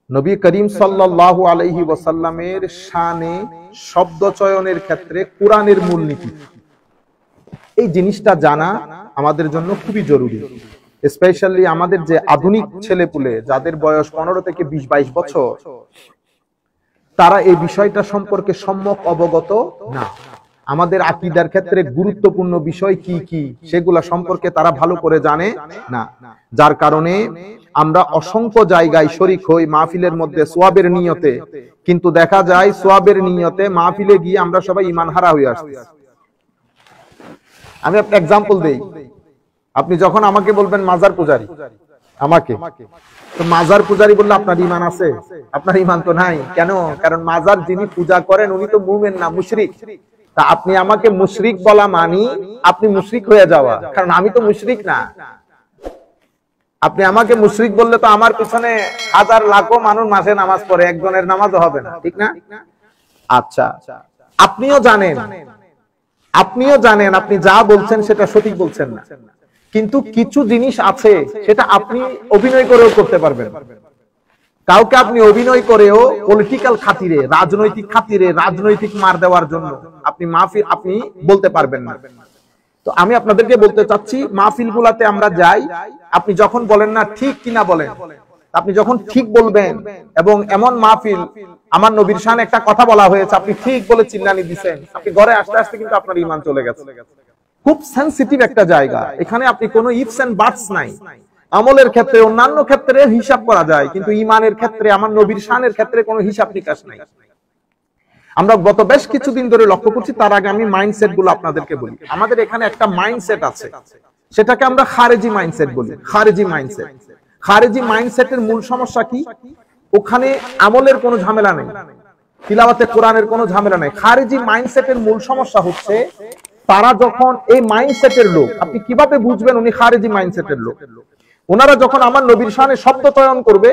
নবী করিম সাল্লাল্লাহু আলাইহি ওয়াসাল্লামের শানে শব্দ চয়নের ক্ষেত্রে কোরআনের মূলনীতি, এই জিনিসটা জানা আমাদের জন্য খুবই জরুরি। স্পেশালি আমাদের যে আধুনিক ছেলেপুলে যাদের বয়স 15 থেকে 20-22 বছর, তারা এই বিষয়টা সম্পর্কে সম্যক অবগত না। আমাদের আকীদার ক্ষেত্রে গুরুত্বপূর্ণ বিষয় কি কি সেগুলা সম্পর্কে তারা ভালো করে জানে না, যার কারণে আমরা অসংখ্য জায়গায় শরীক হই মাহফিলের মধ্যে সোয়াবের নিয়তে, কিন্তু দেখা যায় সোয়াবের নিয়তে মাহফিলে গিয়ে আমরা সবাই ঈমান হারা হয়ে আসছি। আমি একটা এক্সাম্পল দেই। আপনি যখন আমাকে বলবেন মাজার পূজারী, আমাকে তো মাজার পূজারী বললে আপনার ঈমান আছে? আপনার ঈমান তো নাই। কেন? কারণ মাজার যিনি পূজা করেন উনি তো মুমিন না, মুশরিক। তা আপনি আমাকে মুশরিক বলা মানি আপনি মুশরিক হয়ে যাওয়া, কারণ আমি তো মুশরিক না। আপনি আমাকে মুশরিক বললে তো আমার পিছনে হাজার লাখো মানুষ মাসে নামাজ পড়ে, একজনের নামাজও হবে না, ঠিক না? আচ্ছা, আপনিও জানেন আপনি যা বলছেন সেটা সঠিক বলছেন না, কিন্তু কিছু জিনিস আছে সেটা আপনি অভিনয় করেও করতে পারবেন। কাউকে আপনি অভিনয় করেও পলিটিক্যাল খাতিরে, রাজনৈতিক খাতিরে, রাজনৈতিক মার দেওয়ার জন্য আপনি বলতে পারবেন না। তো আমি আপনাদেরকে বলতে চাচ্ছি, মাহফিল গুলাতে আমরা যাই, আপনি যখন বলেন না ঠিক কিনা বলেন, আপনি যখন ঠিক বলবেন, এবং এমন মাহফিল আমার নবীর শানে একটা কথা বলা হয়েছে, আপনি ঠিক বলে চিল্লানি দিবেন, আপনি ঘরে আসতে আসতে কিন্তু আপনার ঈমান চলে গেছে। খুব সেনসিটিভ একটা জায়গা, এখানে আপনি কোনো ইফস এন্ড বাটস নাই। আমলের ক্ষেত্রে, অন্যান্য ক্ষেত্রে হিসাব করা যায়, কিন্তু ঈমানের ক্ষেত্রে, আমার নবীর শানের ক্ষেত্রে কোনো হিসাব নিকাশ নাই। আমরা গত বেশ কিছুদিন ধরে লক্ষ্য করছি। তার আগে আমি মাইন্ডসেট গুলো আপনাদেরকে বলি। আমাদের এখানে একটা মাইন্ডসেট আছে, সেটাকে আমরা খারেজি মাইন্ডসেট বলি। খারেজি মাইন্ডসেটের মূল সমস্যা কি? ওখানে আমলের কোনো ঝামেলা নেই, তিলাওয়াতে কোরআনের কোনো ঝামেলা নেই। খারেজি মাইন্ডসেটের মূল সমস্যা হচ্ছে, তারা যখন এই মাইন্ডসেটের লোক, আপনি কিভাবে বুঝবেন উনি খারেজি মাইন্ডসেটের লোক? ওনারা যখন আমার নবীর শানে শব্দ চয়ন করবে,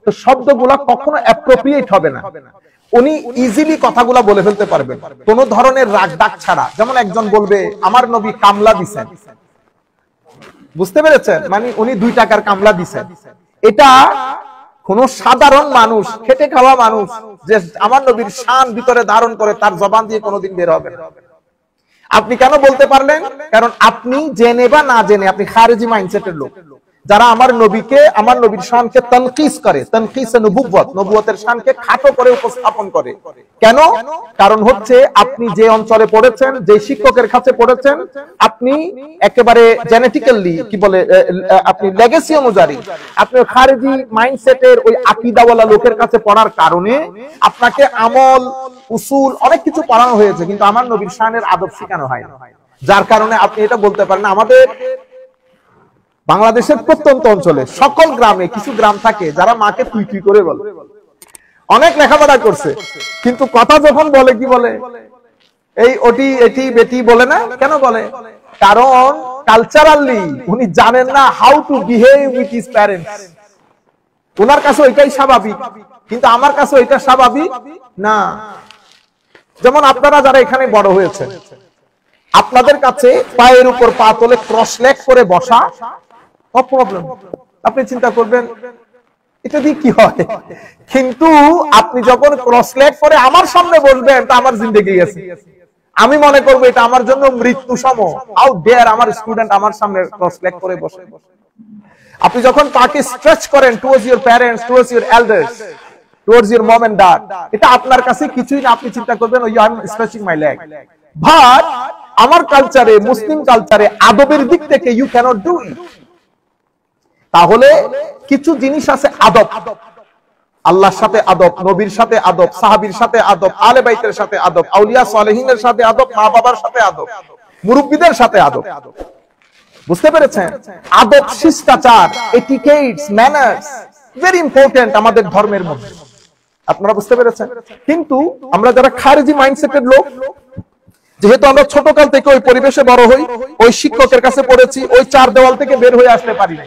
তো শব্দগুলা কখনো অ্যাপ্রোপ্রিয়েট হবে না। উনি ইজিলি কথাগুলা বলে ফেলতে পারবেন কোন ধরনের রাগ ডাক ছাড়া। যেমন একজন বলবে আমার নবী কামলা দিছেন, বুঝতে পেরেছেন? মানে উনি 2 টাকার কামলা দিছেন। এটা কোন সাধারণ মানুষ, খেটে খাওয়া মানুষ যে আমার নবীর শান ভিতরে ধারণ করে, তার জবান দিয়ে কোনোদিন বের হবে না। আপনি কেন বলতে পারলেন? কারণ আপনি জেনে বা না জেনে আপনি খারেজি মাইন্ডসেটের লোক, যারা আমার নবীকে, আমার নবীর শানকে তানকিস করে, তানকিসে নবুওয়াত, নবুওয়াতের শানকে খাটো করে উপস্থাপন করে। কেন? কারণ হচ্ছে আপনি যে অঞ্চলে পড়েছেন, যে শিক্ষকের কাছে পড়েছেন, আপনি একেবারে জেনেটিক্যালি কি বলে, আপনি লেগেসি অনুযায়ী আপনি খারেজি মাইন্ডসেটের ওই আকীদাওয়ালা লোকের কাছে পড়ার কারণে আপনাকে আমল, উসুল অনেক কিছু পড়ানো হয়েছে, কিন্তু আমার নবীর শানের আদব শেখানো হয় না। যার কারণে আপনি এটা বলতে পারেন। আমাদের বাংলাদেশের প্রত্যন্ত অঞ্চলে সকল গ্রামে কিছু গ্রাম থাকে যারা মাকে তুই তুই করে বলে, অনেক লেখাপড়া করছে, কিন্তু কথা যখন বলে কি বলে, এই ওটি এটি বেটি বলে না। কেন বলে? কারণ কালচারালি উনি জানেন না how to behave with his parents. ওনার কাছে ওইটাই স্বাভাবিক, কিন্তু আমার কাছে ওইটা স্বাভাবিক না। যেমন আপনারা যারা এখানে বড় হয়েছে, আপনাদের কাছে পায়ের উপর পা তোলে ক্রস লেগ করে বসা প্রবলেম। আপনি চিন্তা করবেন এটা দিয়ে কি হয়, কিন্তু আপনি যখন ক্রস লেগ করে আমার সামনে বসবেন, তা আমার জিন্দেগি গেছে। আমি মনে করব এটা আমার জন্য মৃত্যু সম। হাউ ডেয়ার আমার স্টুডেন্ট আমার সামনে ক্রস লেগ করে বসে। আপনি যখন পাকে স্ট্রেচ করেন towards your parents, towards your elders, towards your mom and dad, এটা আপনার কাছে কিছুই না। আপনি চিন্তা করবেন ওই I am stretching my leg. But আমার কালচারে, মুসলিম কালচারে আদবের দিক থেকে ইউ ক্যানট ডু ইট। তাহলে কিছু জিনিস আছে আদব, আল্লাহর সাথে আদব, নবীর সাথে আদব, সাহাবীর সাথে আদব, আলে বাইতের সাথে আদব, আউলিয়া সালেহিনের সাথে আদব, মা বাবার সাথে আদব, মুরব্বিদের সাথে আদব। বুঝতে পেরেছেন? আদব, শিষ্টাচার, এটিকেটস, ম্যানার্স ভেরি ইম্পর্টেন্ট আমাদের ধর্মের মধ্যে। আপনারা বুঝতে পেরেছেন? কিন্তু আমরা যারা খারেজি মাইন্ডসেটের লোক, যেহেতু আমরা ছোটকাল থেকে ওই পরিবেশে বড় হই, ওই শিক্ষকের কাছে পড়েছি, ওই 4 দেওয়াল থেকে বের হয়ে আসতে পারি না।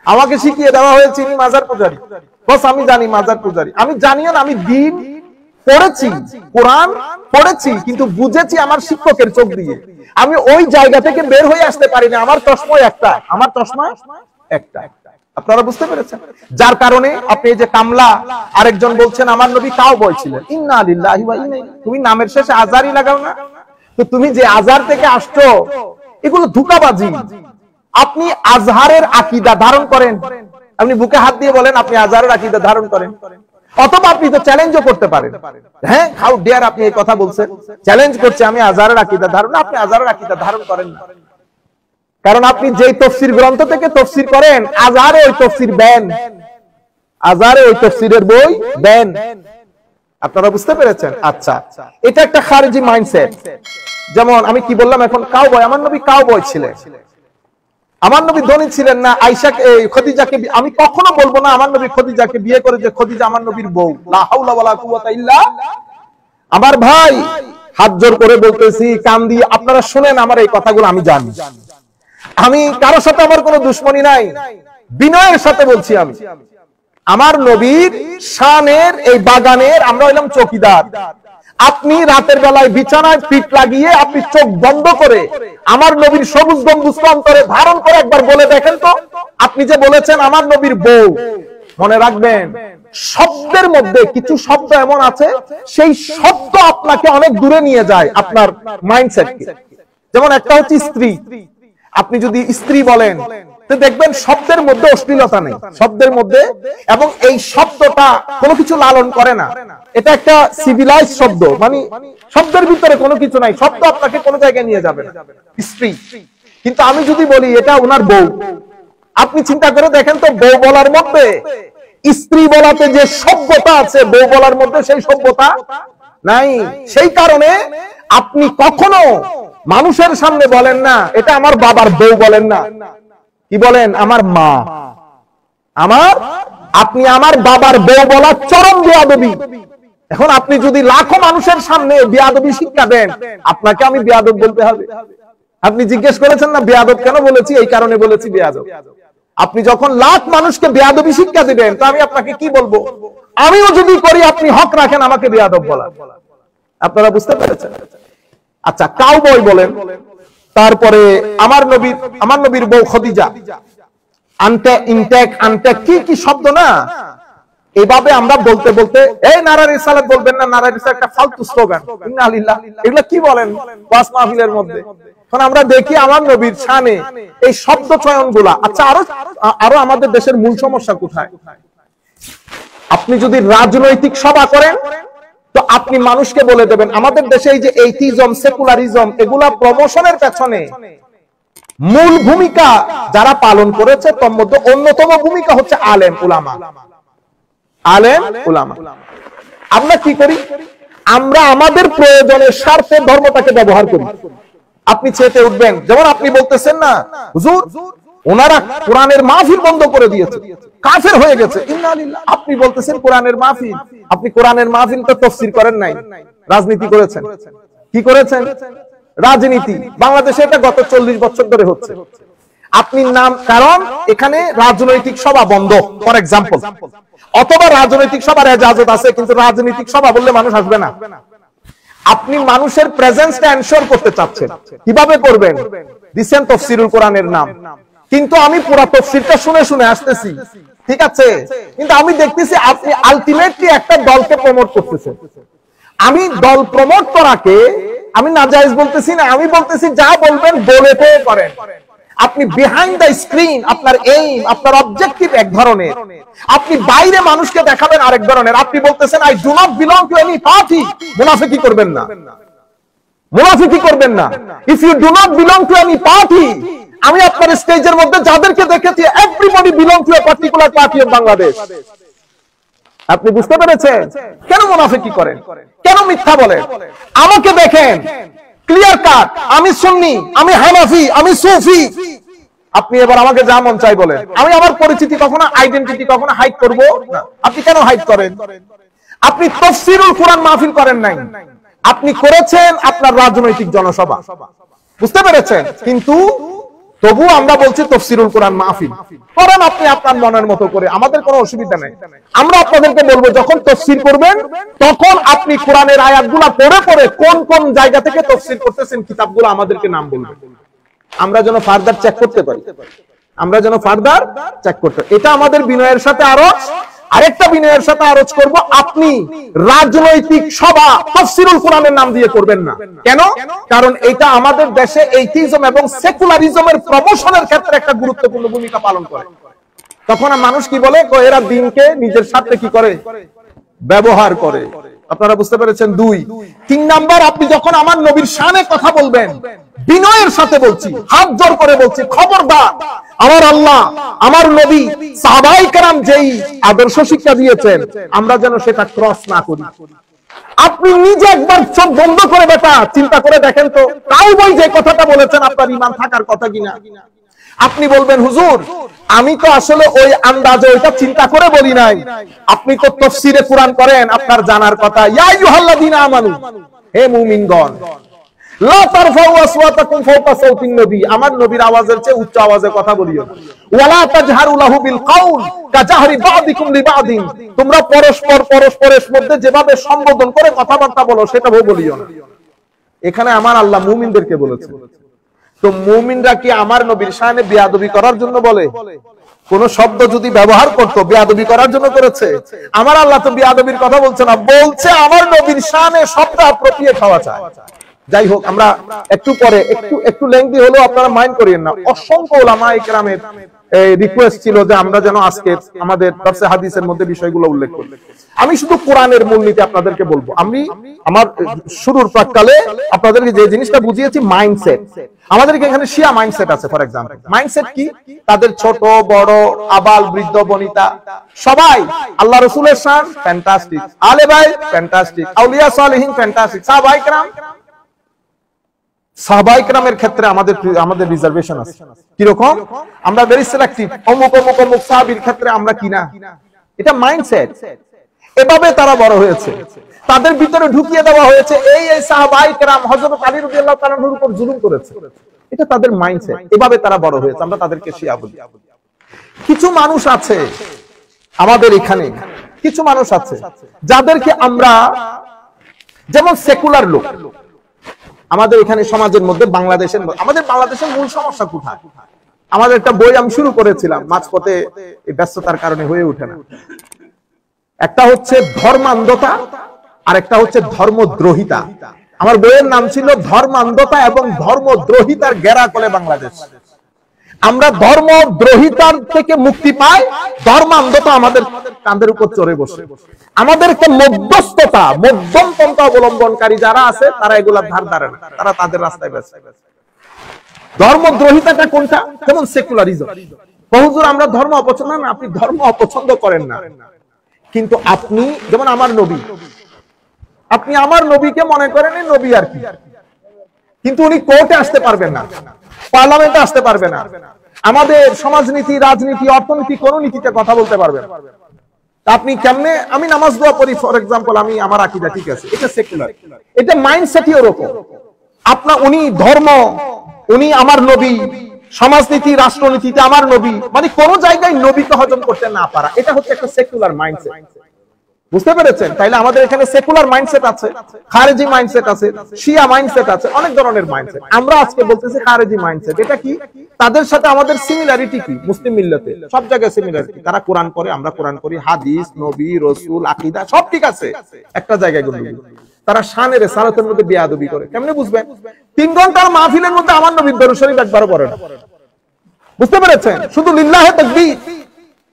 আমাকে শিখিয়ে দেওয়া হয়েছে ইনি মাজার পূজারী, বস আমি জানি মাজার পূজারী। আমি জানিও না, আমি দিন পড়েছি, কোরআন পড়েছি, কিন্তু বুঝেছি আমার শিক্ষকের চোখ দিয়ে। আমি ওই জায়গা থেকে বের হয়ে আসতে পারি না। আমার চশমা একটা, আপনারা বুঝতে পেরেছেন? যার কারণে আপনি এই যে কামলা, আরেকজন বলছেন আমার নবী কাউবয় ছিলেন। ইন্না লিল্লাহি ওয়া ইন্না ইলাইহি, তুমি নামের শেষে আজারই লাগাও না? তো তুমি যে আজহার থেকে আসছো, এগুলো ধোঁকাবাজি। আপনি আজহারের আকীদা ধারণ করেন, আপনি বুকে হাত দিয়ে বলেন আপনি আজহারের আকীদা ধারণ করেন, অথবা আপনি তো চ্যালেঞ্জও করতে পারেন। হ্যাঁ, হাউ ডিয়ার, আপনি এই কথা বলছেন, চ্যালেঞ্জ করছে আমি আজহারের আকীদা ধারণ, আপনি আজহারের আকীদা ধারণ করেন না। কারণ আপনি যেই তাফসীর গ্রন্থ থেকে তাফসীর করেন, আজহারে ওই তাফসীর দেন, আজহারে ওই তাফসীরের বই দেন। আপনারা বুঝতে পেরেছেন? আচ্ছা, এটা একটা খারিজি মাইন্ডসেট। যেমন আমি কি বললাম এখন, কাউবয়, আমার নবী কাউবয় ছিলেন। আমার নবী ধনী ছিলেন না। আয়েশাকে, খদিজাকে, আমি কখনো বলবো না আমার নবী খদিজাকে বিয়ে করে যে খদিজা আমার নবীর বউ। লা হাওলা ওয়ালা কুওয়াতা ইল্লা। আমার ভাই, হাত জোর করে বলতেছি, কান দিয়ে আপনারা শুনেন আমার এই কথাগুলো, আমি জানি, আমি কারোর সাথে আমার কোনো দুশ্মনী নাই, বিনয়ের সাথে বলছি। আমি আমার নবীর শানের এই বাগানের আমরা হইলাম চৌকিদার। আপনি রাতের বেলায় বিছানায় পিঠ লাগিয়ে আপনি চোখ বন্ধ করে আমার নবীর সবুজ গম্বুজ অন্তরে ধারণ করে একবার বলে দেখেন তো, আপনি যে বলেছেন আমার নবীর বউ, মনে রাখবেন শব্দের মধ্যে কিছু শব্দ এমন আছে, সেই শব্দ আপনাকে অনেক দূরে নিয়ে যায় আপনার মাইন্ডসেটকে। যেমন একটা হচ্ছে স্ত্রী, আপনি যদি স্ত্রী বলেন তো দেখবেন শব্দের মধ্যে অশ্লীলতা নেই, শব্দের মধ্যে, এবং এই শব্দটা কোনো কিছু লালন করে না, এটা একটা সিভিলাইজ শব্দ, মানে শব্দের ভিতরে কোনো কিছু নাই, শব্দ আপনাকে কোনো জায়গায় নিয়ে যাবে না, স্ত্রী। কিন্তু আমি যদি বলি এটা ওনার বউ, আপনি চিন্তা করে দেখেন তো, বউ বলার মধ্যে স্ত্রী বলাতে যে সভ্যতা আছে, বউ বলার মধ্যে সেই সভ্যতা নাই। সেই কারণে আপনি কখনো মানুষের সামনে বলেন না এটা আমার বাবার বউ, বলেন না, কি বলেন, আমার মা, আমার, আপনি আমার বাবার বউ বলা চরম বেয়াদবি। এখন আপনি যদি লাখো মানুষের সামনে বেয়াদবি শিক্ষা দেন, আপনাকে আমি বেয়াদব বলতে হবে? আপনি জিজ্ঞেস করেছেন না বেয়াদব কেন বলেছি? এই কারণে বলেছি বেয়াদব। আপনি যখন লাখ মানুষকে বেয়াদবি শিক্ষা দিবেন, তো আমি আপনাকে কি বলবো? আমিও যদি করি, আপনি হক রাখেন আমাকে বেয়াদব বলা। আপনারা বুঝতে পেরেছেন? আচ্ছা, কাউবয় বলেন, তারপরে আমার নবীর বউ খদিজা, আনটেক কি কি শব্দ না, এভাবে আমরা বলতে বলতে, এই নারা রিসালাত বলবেন না, নারা রিসালাত একটা ফালতু স্লোগান, ইন্না লিল্লাহ, এগুলা কি বলেন ওয়াজ মাহফিলের মধ্যে? এখন আমরা দেখি আমার নবীর শানে এই শব্দ চয়নগুলা। আচ্ছা, আরো আমাদের দেশের মূল সমস্যা কোথায়? আপনি যদি রাজনৈতিক সভা করেন, তো আপনি মানুষকে বলে দেবেন, আমাদের দেশে এই যে এইথিজম, সেকুলারিজম, এগুলা প্রমোশনের পেছনে মূল ভূমিকা যারা পালন করেছে, তার মধ্যে অন্যতম ভূমিকা হচ্ছে আলেম উলামা। আলেম উলামা। আমরা কি করি? আমরা আমাদের প্রয়োজনের স্বার্থে ধর্মটাকে ব্যবহার করি। আপনি চেতে উঠবেন, যেমন আপনি বলতেছেন না হুজুর ওনারা কোরআনের মাহফিল বন্ধ করে দিয়েছে, কাফের হয়ে গেছে, ইন্না লিল্লাহ। আপনি বলতেছেন কোরআনের মাহফিল, আপনি কোরআনের মাহফিল তো তাফসীর করেন নাই, রাজনীতি করেছেন। কি করেছেন? রাজনীতি। বাংলাদেশে এটা গত 40 বছর ধরে হচ্ছে। আপনি নাম, কারণ এখানে রাজনৈতিক সভা বন্ধ, ফর এক্সাম্পল, অথবা রাজনৈতিক সভার ইজাজত আছে, কিন্তু রাজনৈতিক সভা বললে মানুষ আসবে না। আপনি মানুষের প্রেজেন্সটা এনশোর করতে চাচ্ছেন, কিভাবে করবেন? দিচ্ছেন তাফসীরুল কোরআনের নাম, কিন্তু আমি পুরো তাফসীরটা শুনে শুনে আসতেছি, ঠিক আছে, কিন্তু আমি দেখতেছি আপনি আলটিমেটলি একটা দলকে প্রমোট করতেছেন। আমি দল প্রমোট করাকে আমি নাজায়েজ বলতেছি না, আমি বলতেছি যা বলবেন বলে করেন। আপনি বিহাইন্ড দ্য স্ক্রিন আপনার এইম, আপনার অবজেক্টিভ এক ধরনের, আপনি বাইরে মানুষকে দেখাবেন আরেক ধরনের। আপনি বলতেছেন I do not belong to any party, মুনাফিকি করবেন না, মুনাফিকি করবেন না। If you do not belong to any party, আমি আপনার স্টেজের মধ্যে যাদেরকে দেখেছি everybody belong to a particular party of Bangladesh. আপনি বুঝতে পেরেছেন? কেন মুনাফিকি করেন? কেন মিথ্যা বলেন? আমাকে দেখেন ক্লিয়ার কাট, আমি সুন্নি, আমি হানাফি, আমি সুফি। আপনি এবার আমাকে যা মন চাই বলেন, আমি আমার পরিচিতি কখনো, আইডেন্টিটি কখনো হাইড করব না। আপনি কেন হাইড করেন? আপনি তাফসীরুল কোরআন মাহফিল করেন নাই, আপনি করেছেন আপনার রাজনৈতিক জনসভা। বুঝতে পেরেছেন? কিন্তু তবু আমরা বলছি তাফসীরুল কোরআন মাহফিল করেন আপনি আপনার মনের মতো করে, আমাদের কোনো অসুবিধা নেই। আমরা আপনাদেরকে বলবো যখন তাফসীর করবেন, তখন আপনি কোরআনের আয়াতগুলো পড়ে পড়ে কোন কোন জায়গা থেকে তাফসীর করতেছেন কিতাবগুলো আমাদেরকে নাম বলবেন, আমরা যেন ফার্দার চেক করতে পারি। আমরা যেন ফার্দার চেক করতে। এটা আমাদের বিনয়ের সাথে আরজ। আরেকটা বিনয়ের সাথে আরজ করব, আপনি রাজনৈতিক সভা তাফসীরুল কোরআনের নাম দিয়ে করবেন না। কেন? কারণ এটা আমাদের দেশে এইথিজম এবং সেকুলারিজমের প্রমোশনের ক্ষেত্রে একটা গুরুত্বপূর্ণ ভূমিকা পালন করে। তখন মানুষ কি বলে, এরা দিনকে নিজের স্বার্থে কি করে, ব্যবহার করে। আপনারা বুঝতে পেরেছেন? 2 3 নাম্বার, আপনি যখন আমার নবীর শানে কথা বলবেন, বিনয়ের সাথে বলছি, হাত জোর করে বলছি, খবরদার আমার আল্লাহ, আমার নবী, সাহাবায়ে কেরাম যেই আদর্শ শিক্ষা দিয়েছেন, আমরা যেন সেটা ক্রস না করি। আপনি নিজে একবার চোখ বন্ধ করে বেটা চিন্তা করে দেখেন তো, কাউবয় যে কথাটা বলেছেন আপনার ঈমান থাকার কথা কিনা। আপনি বলবেন, হুজুর আমি তো আসলে ওই আন্দাজে ওইটা চিন্তা করে বলি নাই। আপনি তো তাফসীরে কোরআন করেন, আপনার জানার কথা, ইয়া আইয়ুহাল্লাযীনা আমানু, হে মুমিনগণ, লা তারফাউ আসওয়াতাকুম ফাওকা সাওতিন নবী, আমার নবীর আওয়াজের চেয়ে উচ্চ আওয়াজে কথা বলিও না। ওয়ালা তাজহারু লাহু বিল কাউল কাজাহরি বা'দিকুম লিবা'দিন, তোমরা পরস্পরের মধ্যে যেভাবে সম্বোধন করে কথাবার্তা বলো সেটাও বলিও না। এখানে আমার আল্লাহ মুমিনদেরকে বলেছে। তো মুমিনরা কি আমার নবীর শানে বেয়াদবি করার জন্য বলে? কোন শব্দ যদি ব্যবহার করতো বেয়াদবি করার জন্য করেছে? আমার আল্লাহ তো বেয়াদবির কথা বলছে না, বলছে আমার নবীর শানে শব্দ অ্যাপ্রোপ্রিয়েট হওয়া চাই। যাই হোক, আমরা একটু পরে একটু লেংথি হলো, আপনারা মাইন্ড করিয়েন না। অসংখ্য উলামায়ে কেরামের রিকোয়েস্ট ছিল যে আমরা যেন আজকে আমাদের দারসে হাদিসের মধ্যে বিষয়গুলো উল্লেখ করি। আমি শুধু কোরআনের মূলনীতি আপনাদেরকে বলবো। আমি আমার শুরুর প্রাককালে আপনাদেরকে যে জিনিসটা বুঝিয়েছি, মাইন্ডসেট। আমাদের এখানে শিয়া মাইন্ডসেট আছে। ফর এক্সাম্পল, মাইন্ডসেট কি? তাদের ছোট বড় আবাল বৃদ্ধ বনিতা সবাই আল্লাহ রাসূলের শান ফ্যান্টাস্টিক, আলে ভাই ফ্যান্টাস্টিক, আউলিয়া সালেহিন ফ্যান্টাস্টিক, সাহাবায়ে কেরামের ক্ষেত্রে আমাদের রিজার্ভেশন আছে। কিরকম? আমরা ভেরি সিলেক্টিভ, অমুক সাহাবীর ক্ষেত্রে আমরা কিনা। এটা মাইন্ডসেট। এভাবে তারা বড় হয়েছে, তাদের ভিতরে ঢুকিয়ে দেওয়া হয়েছে এই সাহাবায়ে কেরাম হযরত আলী রাদিয়াল্লাহু তাআলার উপর জুলুম করেছে। এটা তাদের মাইন্ডসেট। এভাবে তারা বড় হয়েছে, আমরা তাদেরকে শিয়া বলি। কিছু মানুষ আছে আমাদের এখানে, কিছু মানুষ আছে যাদেরকে আমরা, যেমন সেকুলার লোক আমাদের এখানে সমাজের মধ্যে, আমাদের বাংলাদেশের মূল সমস্যা কোথায়? আমাদের একটা বই আমি শুরু করেছিলাম, মাঝপথে এই ব্যস্ততার কারণে হয়ে ওঠে না। একটা হচ্ছে ধর্মান্ধতা আর একটা হচ্ছে ধর্মদ্রোহিতা। আমার বইয়ের নাম ছিল ধর্মান্ধতা এবং ধর্মদ্রোহিতার গেরাকলে বাংলাদেশ। আমরা ধর্মদ্রোহিতার থেকে মুক্তি পাই, ধর্মান্ধতা আমাদের কাঁধের উপর চড়ে বসে। আমাদেরকে মধ্যস্থতা, মধ্যমপন্থা অবলম্বনকারী যারা আছে তারা এগুলা ধার ধারে না, তারা তাদের রাস্তায় ব্যস্ত। ধর্মদ্রোহিতাটা কোনটা? যেমন সেকুলারিজম। হুজুর আমরা ধর্ম অপছন্দ না, আপনি ধর্ম অপছন্দ করেন না, কিন্তু আপনি যেমন আমার নবী, আপনি আমার নবীকে মনে করেন নবী আর কি, কিন্তু উনি কোর্টে আসতে পারবেন না, পার্লামেন্টে আসতে পারবে না, আমাদের সমাজনীতি, রাজনীতি, অর্থনীতি কোন নীতিতে কথা বলতে পারবেন। আপনি কেমনে? আমি নামাজ দোয়া করি ফর এক্সাম্পল, আমি আমার আকীদা ঠিক আছে, এটা সেকুলার। এটা মাইন্ডসেটই ওরকম। আপনার উনি ধর্ম, উনি আমার নবী, সমাজনীতি রাষ্ট্রনীতিতে আমার নবী, মানে কোন জায়গায় নবীকে হজম করতে না পারা, এটা হচ্ছে একটা সেকুলার মাইন্ডসেট। বুঝতে পেরেছেন? তাইলে আমাদের এখানে সেকুলার মাইন্ডসেট আছে, খারেজি মাইন্ডসেট আছে, শিয়া মাইন্ডসেট আছে, অনেক ধরনের মাইন্ডসেট। আমরা আজকে বলতেছি খারেজি মাইন্ডসেট। এটা কি? তাদের সাথে আমাদের সিমিলারিটি কি? মুসলিম মিল্লাতে সব জায়গায় সিমিলারিটি। তারা কোরআন পড়ে, আমরা কোরআন পড়ি, হাদিস, নবী, রাসূল, আকীদা সব ঠিক আছে, একটা জায়গায় গন্ডগোল। তারা শানের সালাতের মধ্যে বেয়াদবি করে। কেমনে বুঝবেন? 3 ঘন্টার মাহফিলের মধ্যে আমার নবীর দরুদ শরীফ একবারও পড়ে না। বুঝতে পেরেছেন? শুধু লিল্লাহে তাকবীর,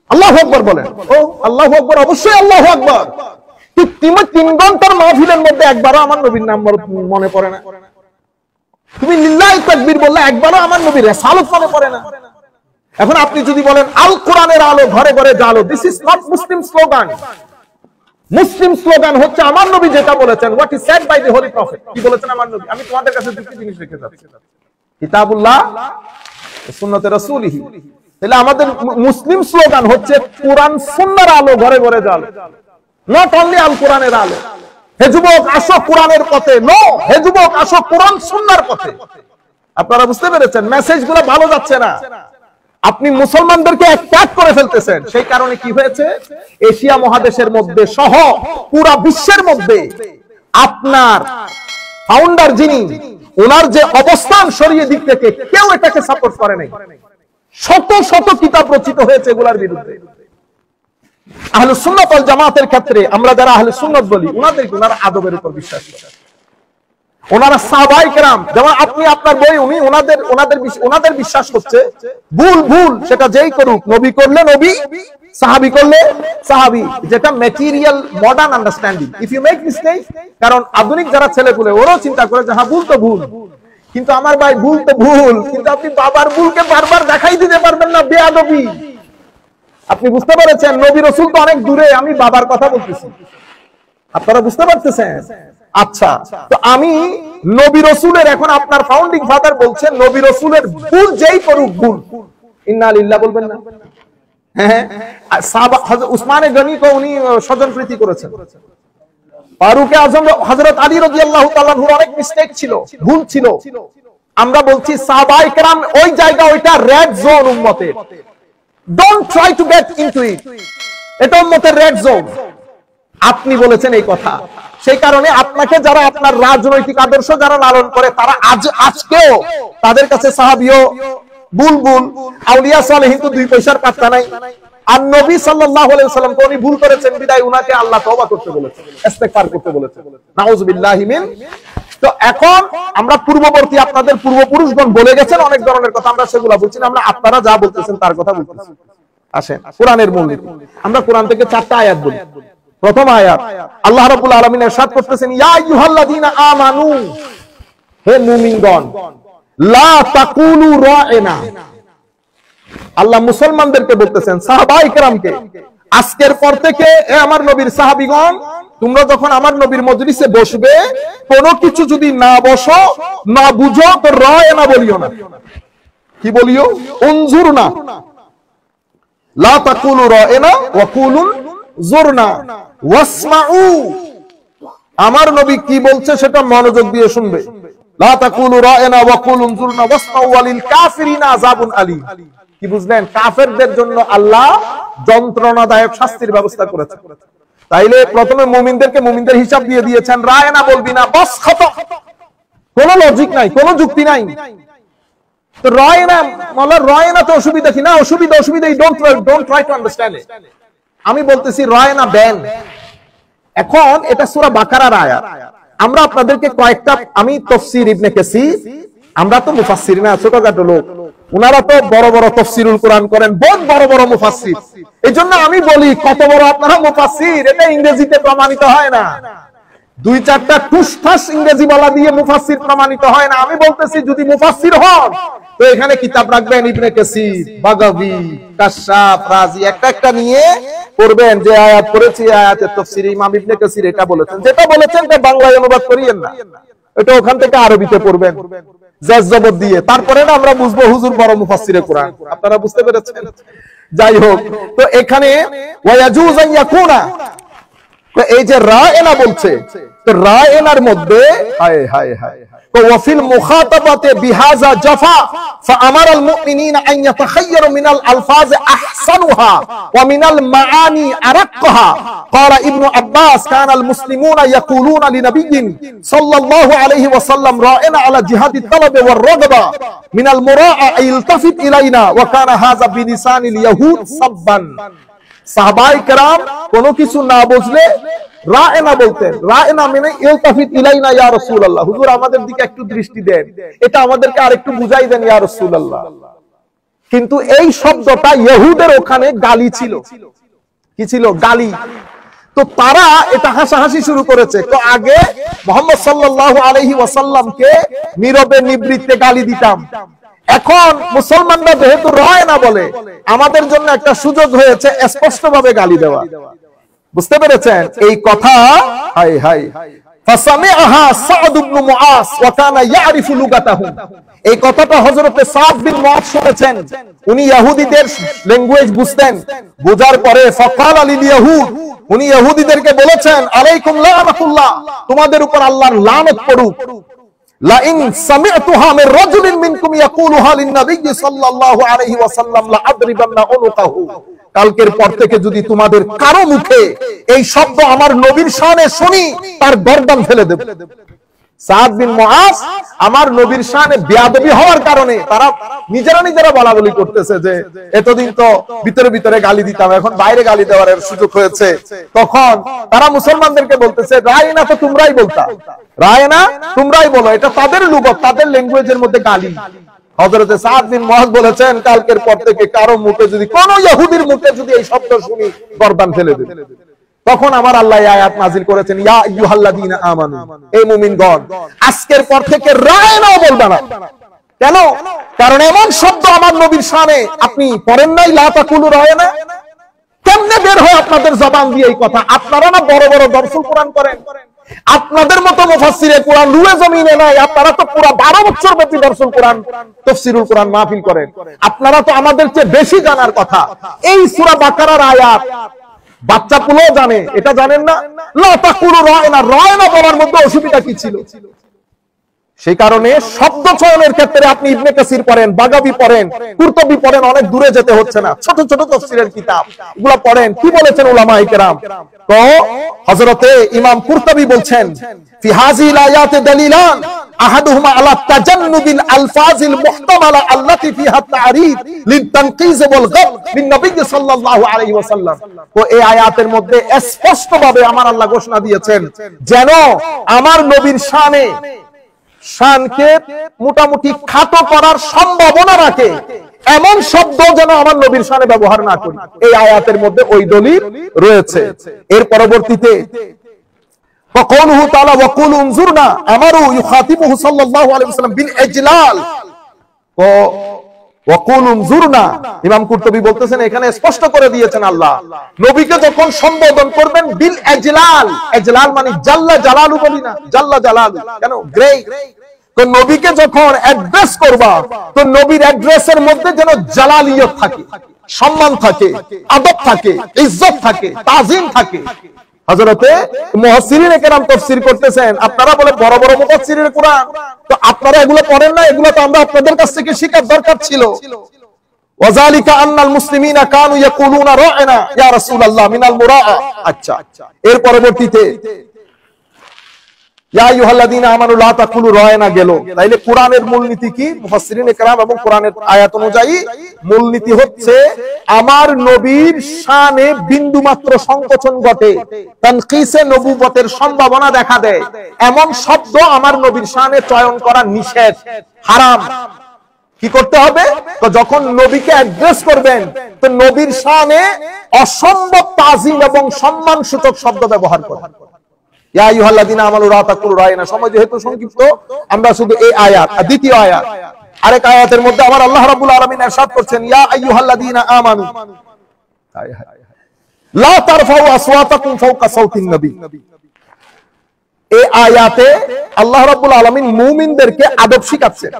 আল্লাহু আকবার বলেন। ও আল্লাহু আকবার, অবশ্যই আল্লাহু আকবার, তুমি 3 ঘন্টার মাহফিলের মধ্যে একবারও আমার নবীর নাম মনে পড়ে না। তুমি লিল্লাহি তাকবীর বললে একবারও আমার নবীর রিসালাত মনে পড়ে না। এখন আপনি যদি বলেন আল কোরআনের আলো ঘরে ঘরে জ্বালো, this is not Muslim slogan. Muslim slogan হচ্ছে আমার নবী যেটা বলেছেন, what is said by the holy prophet. কি বলেছেন আমার নবী? আমি তোমাদের কাছে দুটি জিনিস রেখে যাচ্ছি, কিতাবুল্লাহ, সুন্নতে রাসূলিহি। তাহলে আমাদের মুসলিম স্লোগান হচ্ছে কোরআন সুন্নাহর আলো ঘরে ঘরে জ্বালো, নট অনলি আল কোরআনের আলো। হে যুবক আসো কোরআনের পথে, নো, হে যুবক আসো কোরআন সুন্নাহর পথে। আপনারা বুঝতে পেরেছেন? মেসেজগুলো ভালো যাচ্ছে না, আপনি মুসলমানদেরকে অ্যাটাক করে ফেলতেছেন। সেই কারণে কি হয়েছে, এশিয়া মহাদেশের মধ্যে সহ পুরা বিশ্বের মধ্যে আপনার ফাউন্ডার যিনি, ওনার যে অবস্থান শরীয়তের দিক থেকে কেউ এটাকে সাপোর্ট করে নাই। শত শত কিতাব রচিত হয়েছে এগুলার বিরুদ্ধে। আহলুস সুন্নাত ওয়াল জামাতের ক্ষেত্রে আমরা যারা আহলুস সুন্নাত বলি, ওনারা আদবের উপর বিশ্বাস করেন। ওনারা সাহাবায়ে কেরাম, যেমন আপনি আপনার বই, উনি ওনাদের বিশ্বাস হচ্ছে ভুল সেটা যেই করুক, নবী করলে নবী, সাহাবী করলে সাহাবী, যেটা material modern understanding. If you make mistake, কারণ আধুনিক যারা ছেলেপুলে ওরাও চিন্তা করে যে হ্যাঁ ভুল তো ভুল, কিন্তু আমার ভাই ভুল তো ভুল, কিন্তু আপনি বাবার ভুলকে বারবার দেখাই দিতে পারবেন না, বেয়াদবি। আপনি বুঝতে পেরেছেন? নবী রাসূল তো অনেক দূরে, আমি বাবার কথা বলতেছি, আপনারা বুঝতে পারতেছেন? আচ্ছা, তো আমি নবী রাসূলের, এখন আপনার ফাউন্ডিং ফাদার বলছেন নবী রাসূলের ভুল যেই করুক ভুল, ইন্না লিল্লাহ বলবেন না? হ্যাঁ, সাহাবা উসমানে গনি কো উনি স্বজনপ্রীতি করেছেন। ফারুক আযম হযরত আলী রাদিয়াল্লাহু তাআলা আনহু অনেক মিস্টেক ছিল, ভুল ছিল। আমরা বলছি সাহাবায়ে কেরাম ওই জায়গা, ওইটা রেড জোন উম্মতের। Don't try to get into ইট, এটা উম্মতের রেড জোন। আপনি বলেছেন এই কথা, সেই কারণে আপনাকে যারা আপনার রাজনৈতিক আদর্শ যারা লালন করে, তারা আজকেও তাদের কাছে সাহাবীও বুলবুল, আউলিয়া সালেহিন তো 2 পয়সার পাত্তা নাই। আর নবী সাল্লাল্লাহু আলাইহি ওয়াসাল্লাম উনি ভুল করেছেন বিদায় উনাকে আল্লাহ তওবা করতে বলেছেন, ইস্তেগফার করতে বলেছেন, নাউযুবিল্লাহি মিন। তো এখন আমরা পূর্ববর্তী, আপনাদের পূর্বপুরুষগণ বলে গেছেন অনেক ধরনের কথা, আমরা সেগুলো বলছি না, আমরা আপনারা যা বলতেছেন তার কথা বলতেছি। আসেন কোরআনের মূলনীতি, আমরা কোরআন থেকে 4টা আয়াত বলি। প্রথম আয়াত, আল্লাহ রাব্বুল আলামিন ইরশাদ করতেছেন, ইয়া আইয়ুহাল্লাযীনা আমানু, হে মুমিনগণ, লা তাকুলু রা'না। আল্লাহ মুসলমানদেরকে বলতেছেন, সাহাবায়ে কেরামকে, আজকের পর থেকে এ আমার নবীর সাহাবীগণ, তোমরা যখন আমার নবীর মজলিসে বসবে, কোনো কিছু যদি না বসো, না বুঝো, তো রা'না বলিও না। কি বলিও? উনজুরনা। লা তাকুলু রা'না ওয়া কুলু জুরনা ওয়াসমাউ। আমার নবী কি বলছে সেটা মনোযোগ দিয়ে শুনবে। লা তাকুলু রা'না ওয়া কুলু জুরনা ওয়াসমাউ ওয়ালিল কাফিরিনা আযাবুন আলীম। কি বুঝলেন? কাফেরদের জন্য আল্লাহ যন্ত্রণাদায়ক শাস্তির ব্যবস্থা করেছেন। তাইলে প্রথমে মুমিনদেরকে মুমিনদের হিসাব দিয়ে দিয়েছেন, রা'না বলবি না, বাস খতম। কোনো লজিক নাই, কোনো যুক্তি নাই। তো রা'না তো অসুবিধা কি না? অসুবিধা, don't try to understand it. আমি বলতেছি রা'না ব্যান। এখন এটা সূরা বাকারার আয়াত। আমরা আপনাদেরকে কয়েকটা, আমি তাফসীর ইবনে কাসীর, আমরা তো মুফাসসির না, ছোটখাটো লোক, উনারা তো বড় বড় তাফসীরুল কোরআন করেন, বহুত বড় বড় মুফাসসির। এইজন্য আমি বলি, কত বড় আপনারা মুফাসসির, এটা ইংরেজিতে প্রমাণিত হয় না। 2-4টা টুসঠাস ইংরেজি বলা দিয়ে মুফাসসির প্রমাণিত হয় না। আমি বলতেছি যদি মুফাসসির হন, তো এখানে কিতাব রাখবেন, ইবনে কাসীর, বাগাভী, কাশশাফ, রাজি, একটা নিয়ে পড়বেন, যে আয়াত পড়েছি আয়াতের তাফসীরে ইমাম ইবনে কাসীর এটা বলেছেন, যেটা বলেছেন তা বাংলায় অনুবাদ করিয়েন না, এটা ওখান থেকে আরবিতে পড়বেন জবর দিয়ে, তারপরে না আমরা বুঝবো হুজুর বড় মুফাসসিরে কোরআন। আপনারা বুঝতে পেরেছেন? যাই হোক, তো এখানে ওয়ায়াজুজ আন ইয়াকুনা, তো এই যে রা'না বলছে, তো রা'নার মধ্যে হায় হায় হায়, তো ওয়াফিল মুখাতাবাতে বিহাযা জাফা ফাআমারাল মুমিনিনা আন ইয়াতাখায়্যারু মিনাল আলফাজ আহসানুহা ওয়া মিনাল মাআনি আরাক্কাহা। ক্বালা ইবনু আব্বাস কানাল মুসলিমুনা ইয়াকুলুনা লিনাবিয়্যিন সাল্লাল্লাহু আলাইহি ওয়াসাল্লাম রা'না আলা জিহাদিত তালাব ওয়ার রাগবা মিনাল মুরাআ ইলতাফিত ইলাইনা ওয়া কানা হাযা বিলিসানিল ইয়াহুদ সাববান। সাহাবায়ে কেরাম কোনো কিছু না বুঝলে রা'না বলতেন। রা'না মানে ইলতাফিত ইলাইনা ইয়া রাসূলুল্লাহ, হুজুর আমাদের দিকে একটু দৃষ্টি দেন, এটা আমাদেরকে আরেকটু বুঝাই দেন ইয়া রাসূলুল্লাহ। কিন্তু এই শব্দটা ইহুদের ওখানে গালি ছিল। কি ছিল? গালি। তো তারা এটা হাসাহাসি শুরু করেছে। তো আগে মুহাম্মদ সাল্লাল্লাহু আলাইহি ওয়াসাল্লামকে নীরবে নিবৃত্তে গালি দিতাম, এখন মুসলমানরা যেহেতু রা'না বলে, আমাদের জন্য একটা সুযোগ হয়েছে স্পষ্টভাবে গালি দেওয়া। বুঝতে পেরেছেন এই কথা? হায় হায়, ফাসামিআহা সাদ ইবনে মুআজ ওয়া কানা ইয়ারিফু লুগাতাহুম। এই কথাটা হযরতে সাদ বিন মুআজ শুনেছেন, উনি ইহুদিদের ল্যাঙ্গুয়েজ বুঝতেন। বোঝার পরে ফাকাল লিল ইয়াহুদ, উনি ইহুদিদেরকে বলেছেন, আলাইকুম লানাতুল্লাহ, তোমাদের উপর আল্লাহর লানত পড়ুক। লা ইন সামি'তুহা মির রাজুলিন মিনকুম ইয়াকুলুহা লিন নবী সাল্লাল্লাহু আলাইহি ওয়াসাল্লাম লা আদরিবান্না উনুকাহু। কালকের পর থেকে যদি তোমাদের কারো মুখে এই শব্দ আমার নবীর শানে শুনি, তার গর্দান ফেলে দেব। সাদ বিন মুআজ আমার নবীর শানে বেয়াদবি হওয়ার কারণে তারা নিজেরা বলাবলি করতেছে যে এতদিন তো ভিতরে ভিতরে গালি দিতাম, এখন বাইরে গালি দেওয়ার সুযোগ হয়েছে। তখন তারা মুসলমানদেরকে বলতেছে রায়না তো তোমরাই বলতা, রায়না তোমরাই বলো, এটা তাদের লুগত, তাদের ল্যাঙ্গুয়েজের মধ্যে গালি। হযরতে সাদ বিন মুআজ বলেছেন কালকের পর থেকে কারো মুখে যদি, কোন ইহুদির মুখে যদি এই শব্দ শুনি গর্দান ফেলে দেব। তখন আমার আল্লাহ আয়াত নাযিল করেছেন, ইয়া আইয়ুহাল্লাযীনা আমানু, এই মুমিনগণ আজকের পর থেকে রায়নাও বলবা না। কেন? কারণ এমন শব্দ আমার নবীর শানে আপনি পড়েন নাই, লা তাকুলু রায়না। কেমনে বের হয় আপনাদের জবান দিয়ে এই কথা? আপনারা না বড় বড় দরসুল কোরআন করেন, আপনাদের মতো মুফাসসিরে কোরআন রুয়ে জমিনে নাই, আপনারা তো পুরো 12 বছর ব্যাপী দরসুল কোরআন তাফসীরুল কোরআন মাহফিল করেন, আপনারা তো আমাদের চেয়ে বেশি জানার কথা। এই সূরা বাকারার আয়াত বাচ্চা পুলো জানে, এটা জানেন না? লা তাকুলু রায়না, রায়না বলার মধ্যে অসুবিধা কি ছিল? সেই কারণে শব্দ চয়নের ক্ষেত্রে আপনি ইবনে কাসির পড়েন, বাগাবী পড়েন, কুরতুবী পড়েন, অনেক দূরে যেতে হচ্ছে না। ছোট ছোট তাফসীরের কিতাব এগুলা পড়েন, কি বলেছেন উলামায়ে কেরাম। তো হযরতে ইমাম কুরতুবী বলছেন, ফি হাযিল আয়াতে দালিলান আহাদুহুমা আলা তাজান্নুবিল আলফাজিল মুহতামালা আল্লাতী ফিহা তা'রিদ লিতানকিজ ওয়াল গাব মিন নবী সাল্লাল্লাহু আলাইহি ওয়াসাল্লাম। তো এই আয়াতের মধ্যে স্পষ্টভাবে আমার আল্লাহ ঘোষণা দিয়েছেন যেন আমার নবীর শানকে মোটামুটি খাটো করার সম্ভাবনা রাখে এমন শব্দ যেন আমার নবীর শানে ব্যবহার না করি। এই আয়াতের মধ্যে ওই দলিল রয়েছে। এর পরবর্তীতে ফাকালুহু তাআলা ওয়া কুলু উনজুরনা আমারু ইউখাতিবুহু সাল্লাল্লাহু আলাইহি ওয়াসাল্লাম বিল ইজলাল। তো ওয়া কুলু উনজুরনা, ইমাম কুরতুবী বলতেছেন এখানে স্পষ্ট করে দিয়েছেন আল্লাহ নবীকে যখন সম্বোধন করবেন বিল ইজলাল, ইজলাল মানে জাল্লা জালালু বলি না, জাল্লা জালালু, কেন গ্রেট। তো নবীকে যখন অ্যাড্রেস করবা তো নবীর অ্যাড্রেসের মধ্যে যেন জালালিয়ত থাকে, সম্মান থাকে, আদব থাকে, ইজ্জত থাকে, তাজিম থাকে। হযরতে মুফাসসিরিনে কেরাম তাফসীর করতেছেন, আপনারা বলে বড় বড় মুফাসসিরিনে কোরআন, তো আপনারা এগুলো পড়েন না? এগুলো তো আমরা আপনাদের কাছ থেকে শেখার দরকার ছিল। ওয়াযালিকা আন্নাল মুসলিমিনা কানু ইয়াকুলুনা রা'না ইয়া রাসূলুল্লাহ মিনাল মুরাআ। আচ্ছা, এর পরবর্তীতে ইয়া আইয়ুহাল্লাযীনা আমানু লা তাকুলু রায়না গেল। তাইলে কোরআনের মূলনীতি কি? মুফাসসিরিনে কেরাম এবং কোরআনের আয়াত অনুযায়ী মূলনীতি হচ্ছে আমার নবীর শানে বিন্দুমাত্র সংকোচন ঘটে, তানকিসে নবুবতের সম্ভাবনা দেখা দেয় এমন শব্দ আমার নবীর শানে চয়ন করা নিষেধ, হারাম। কি করতে হবে? তো যখন নবীকে অ্যাড্রেস করবেন তো নবীর শানে অসম্ভব তাজিম এবং সম্মানসূচক শব্দ ব্যবহার করবেন। ইয়া আইয়ুহাল্লাযীনা আমানু লা তাকুলু রায়না। সময় যেহেতু সংক্ষিপ্ত, আমরা শুধু এই আয়াত আর দ্বিতীয় আয়াত, আরেক আয়াতের মধ্যে আমার আল্লাহ রাব্বুল আলামিন ইরশাদ করছেন, ইয়া আইয়ুহাল্লাযীনা আমানু লা তারফাউ আসওয়াতাকুম ফাওকা সাওতিন নবী। এই আয়াতে আল্লাহ রাব্বুল আলামিন মুমিনদেরকে আদব শিখাচ্ছেন।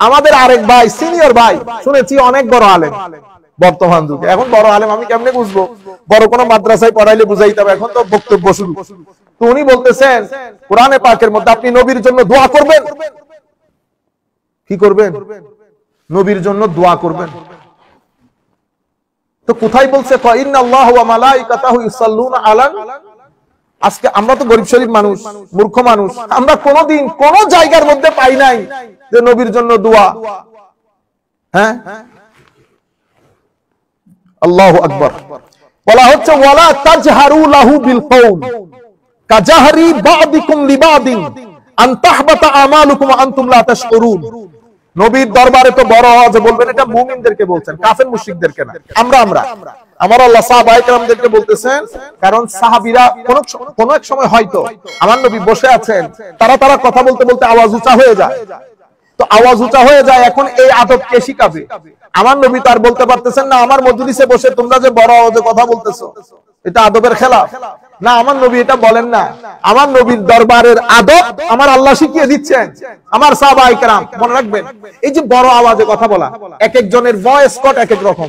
আমাদের আরেক ভাই, সিনিয়র ভাই, শুনেছি অনেক বড় আলেম বর্তমান যুগে। এখন বড় আলেম আমি কেমনে বুঝবো? বড় কোন মাদ্রাসায় পড়াইলে বুঝাইতে হবে, এখন তো বক্তব্য শুরু। তো উনি বলতেছেন কোরআনে পাকের মধ্যে আপনি নবীর জন্য দোয়া করবেন। কি করবেন? নবীর জন্য দোয়া করবেন। তো কোথায় বলছে ইন্নাল্লাহু ওয়া মালাইকাতাহু ইউসাল্লুনা আলান? আজকে আমরা তো গরীব শরীফ মানুষ, মূর্খ মানুষ, আমরা কোনোদিন কোন জায়গার মধ্যে পাই নাই যে নবীর জন্য দোয়া। হ্যাঁ, আল্লাহু আকবার। বলা হচ্ছে ওয়ালা তাজহারু লাহু বিল কওল কাজাহরি বা'দিকুম লিবাদিন আন তাহবাতা আমালুকুম ওয়া আনতুম লা তাশকুরুন। নবীর দরবারে তো বড় আওয়াজে বলবেন, এটা মুমিনদেরকে বলছেন, কাফের মুশরিকদেরকে না। আমরা আমার আল্লাহ সাহাবায়ে কেরামদেরকে বলতেছেন, কারণ সাহাবীরা কোন এক সময় হয়তো আমার নবী বসে আছেন, তারা কথা বলতে বলতে আওয়াজ উঁচা হয়ে যায়। তো আওয়াজ উঁচা হয়ে যায়, এখন এই আদব কে শিখাবে? আমার নবী তার বলতে পারতেছেন না আমার মজলিসে বসে তোমরা যে বড় আওয়াজে কথা বলতেছো এটা আদবের খেলাফ না। আমার নবী এটা বলেন না। আমার নবীর দরবারের আদব আমার আল্লাহ শিখিয়ে দিচ্ছেন। আমার সাহাবায়ে কেরাম মনে রাখবেন, এই যে বড় আওয়াজে কথা বলা, এক একজনের ভয়েস কট এক এক রকম।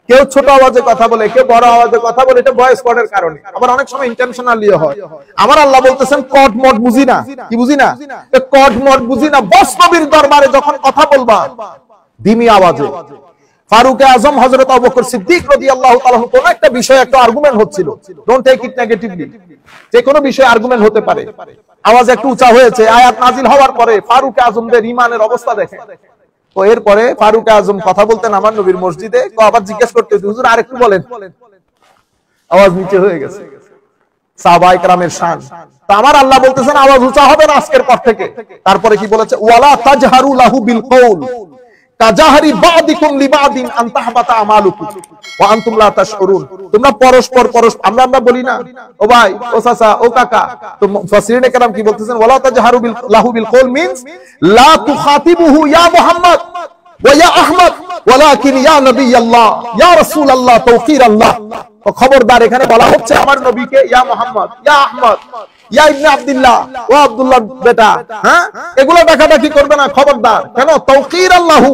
কেউ ছোট আওয়াজে কথা বলে, কেউ বড় আওয়াজে কথা বলে, এটা ভয়েস কটের কারণে। আবার অনেক সময় ইন্টেনশনালিও হয়। আমার আল্লাহ বলতেছেন কট মট বুঝি না। কি বুঝি না? কট মট বুঝি না। বস নবীর দরবারে যখন কথা বলবা ধিমি আওয়াজে, ফারুক আজম হযরত আবু বকর সিদ্দিক রাদিয়াল্লাহু তাআলা কোন একটা বিষয়ে একটা আর্গুমেন্ট হচ্ছিল, ডোন্ট টেক ইট নেগেটিভলি, যে কোনো বিষয়ে আর্গুমেন্ট হতে পারে, আওয়াজ একটু উঁচা হয়েছে, আয়াত নাজিল হওয়ার পরে ফারুক আজমদের ঈমানের অবস্থা দেখেন। তো এরপরে ফারুক আজম কথা বলতেন আমার নবীর মসজিদে, তো আবার জিজ্ঞেস করতে হুজুর আরেকটু বলেন, আওয়াজ নিচে হয়ে গেছে। সাহাবায়ে কেরামের শান। তো আমার আল্লাহ বলতেছেন আওয়াজ উঁচা হবে না আজকের পর থেকে। তারপরে কি বলেছে, ওয়ালা তাজহারু লাহু বিল কওল কাজাহারি বাদিকুম লিবাদিন আন তাহবাতা আমালুকুম ওয়া আনতুম লা তাশউরুন। তোমরা পরস্পর আমরা বলি না ও ভাই ও চাচা ও কাকা, তো মুফাসসিরিনে কেরাম কি বলতেছেন, ওয়ালা তাজহারু লাহু বিল কওল মিন্স লা তুখাতিবুহু ইয়া মুহাম্মদ ওয়া ইয়া আহমদ ওয়ালাকিন ইয়া নবিয়াল্লাহ ইয়া রাসূলুল্লাহ তাওকিরাল্লাহ। তো খবরদার, এখানে বলা হচ্ছে আমার নবীকে ইয়া মুহাম্মদ, ইয়া আহমদ, ইয়া ইবনে আব্দুল্লাহ, ও আব্দুল্লাহ বেটা, হ্যাঁ এগুলো ডাকাডাকি করবে না, খবরদার। কেন? তাওকিরাল্লাহু,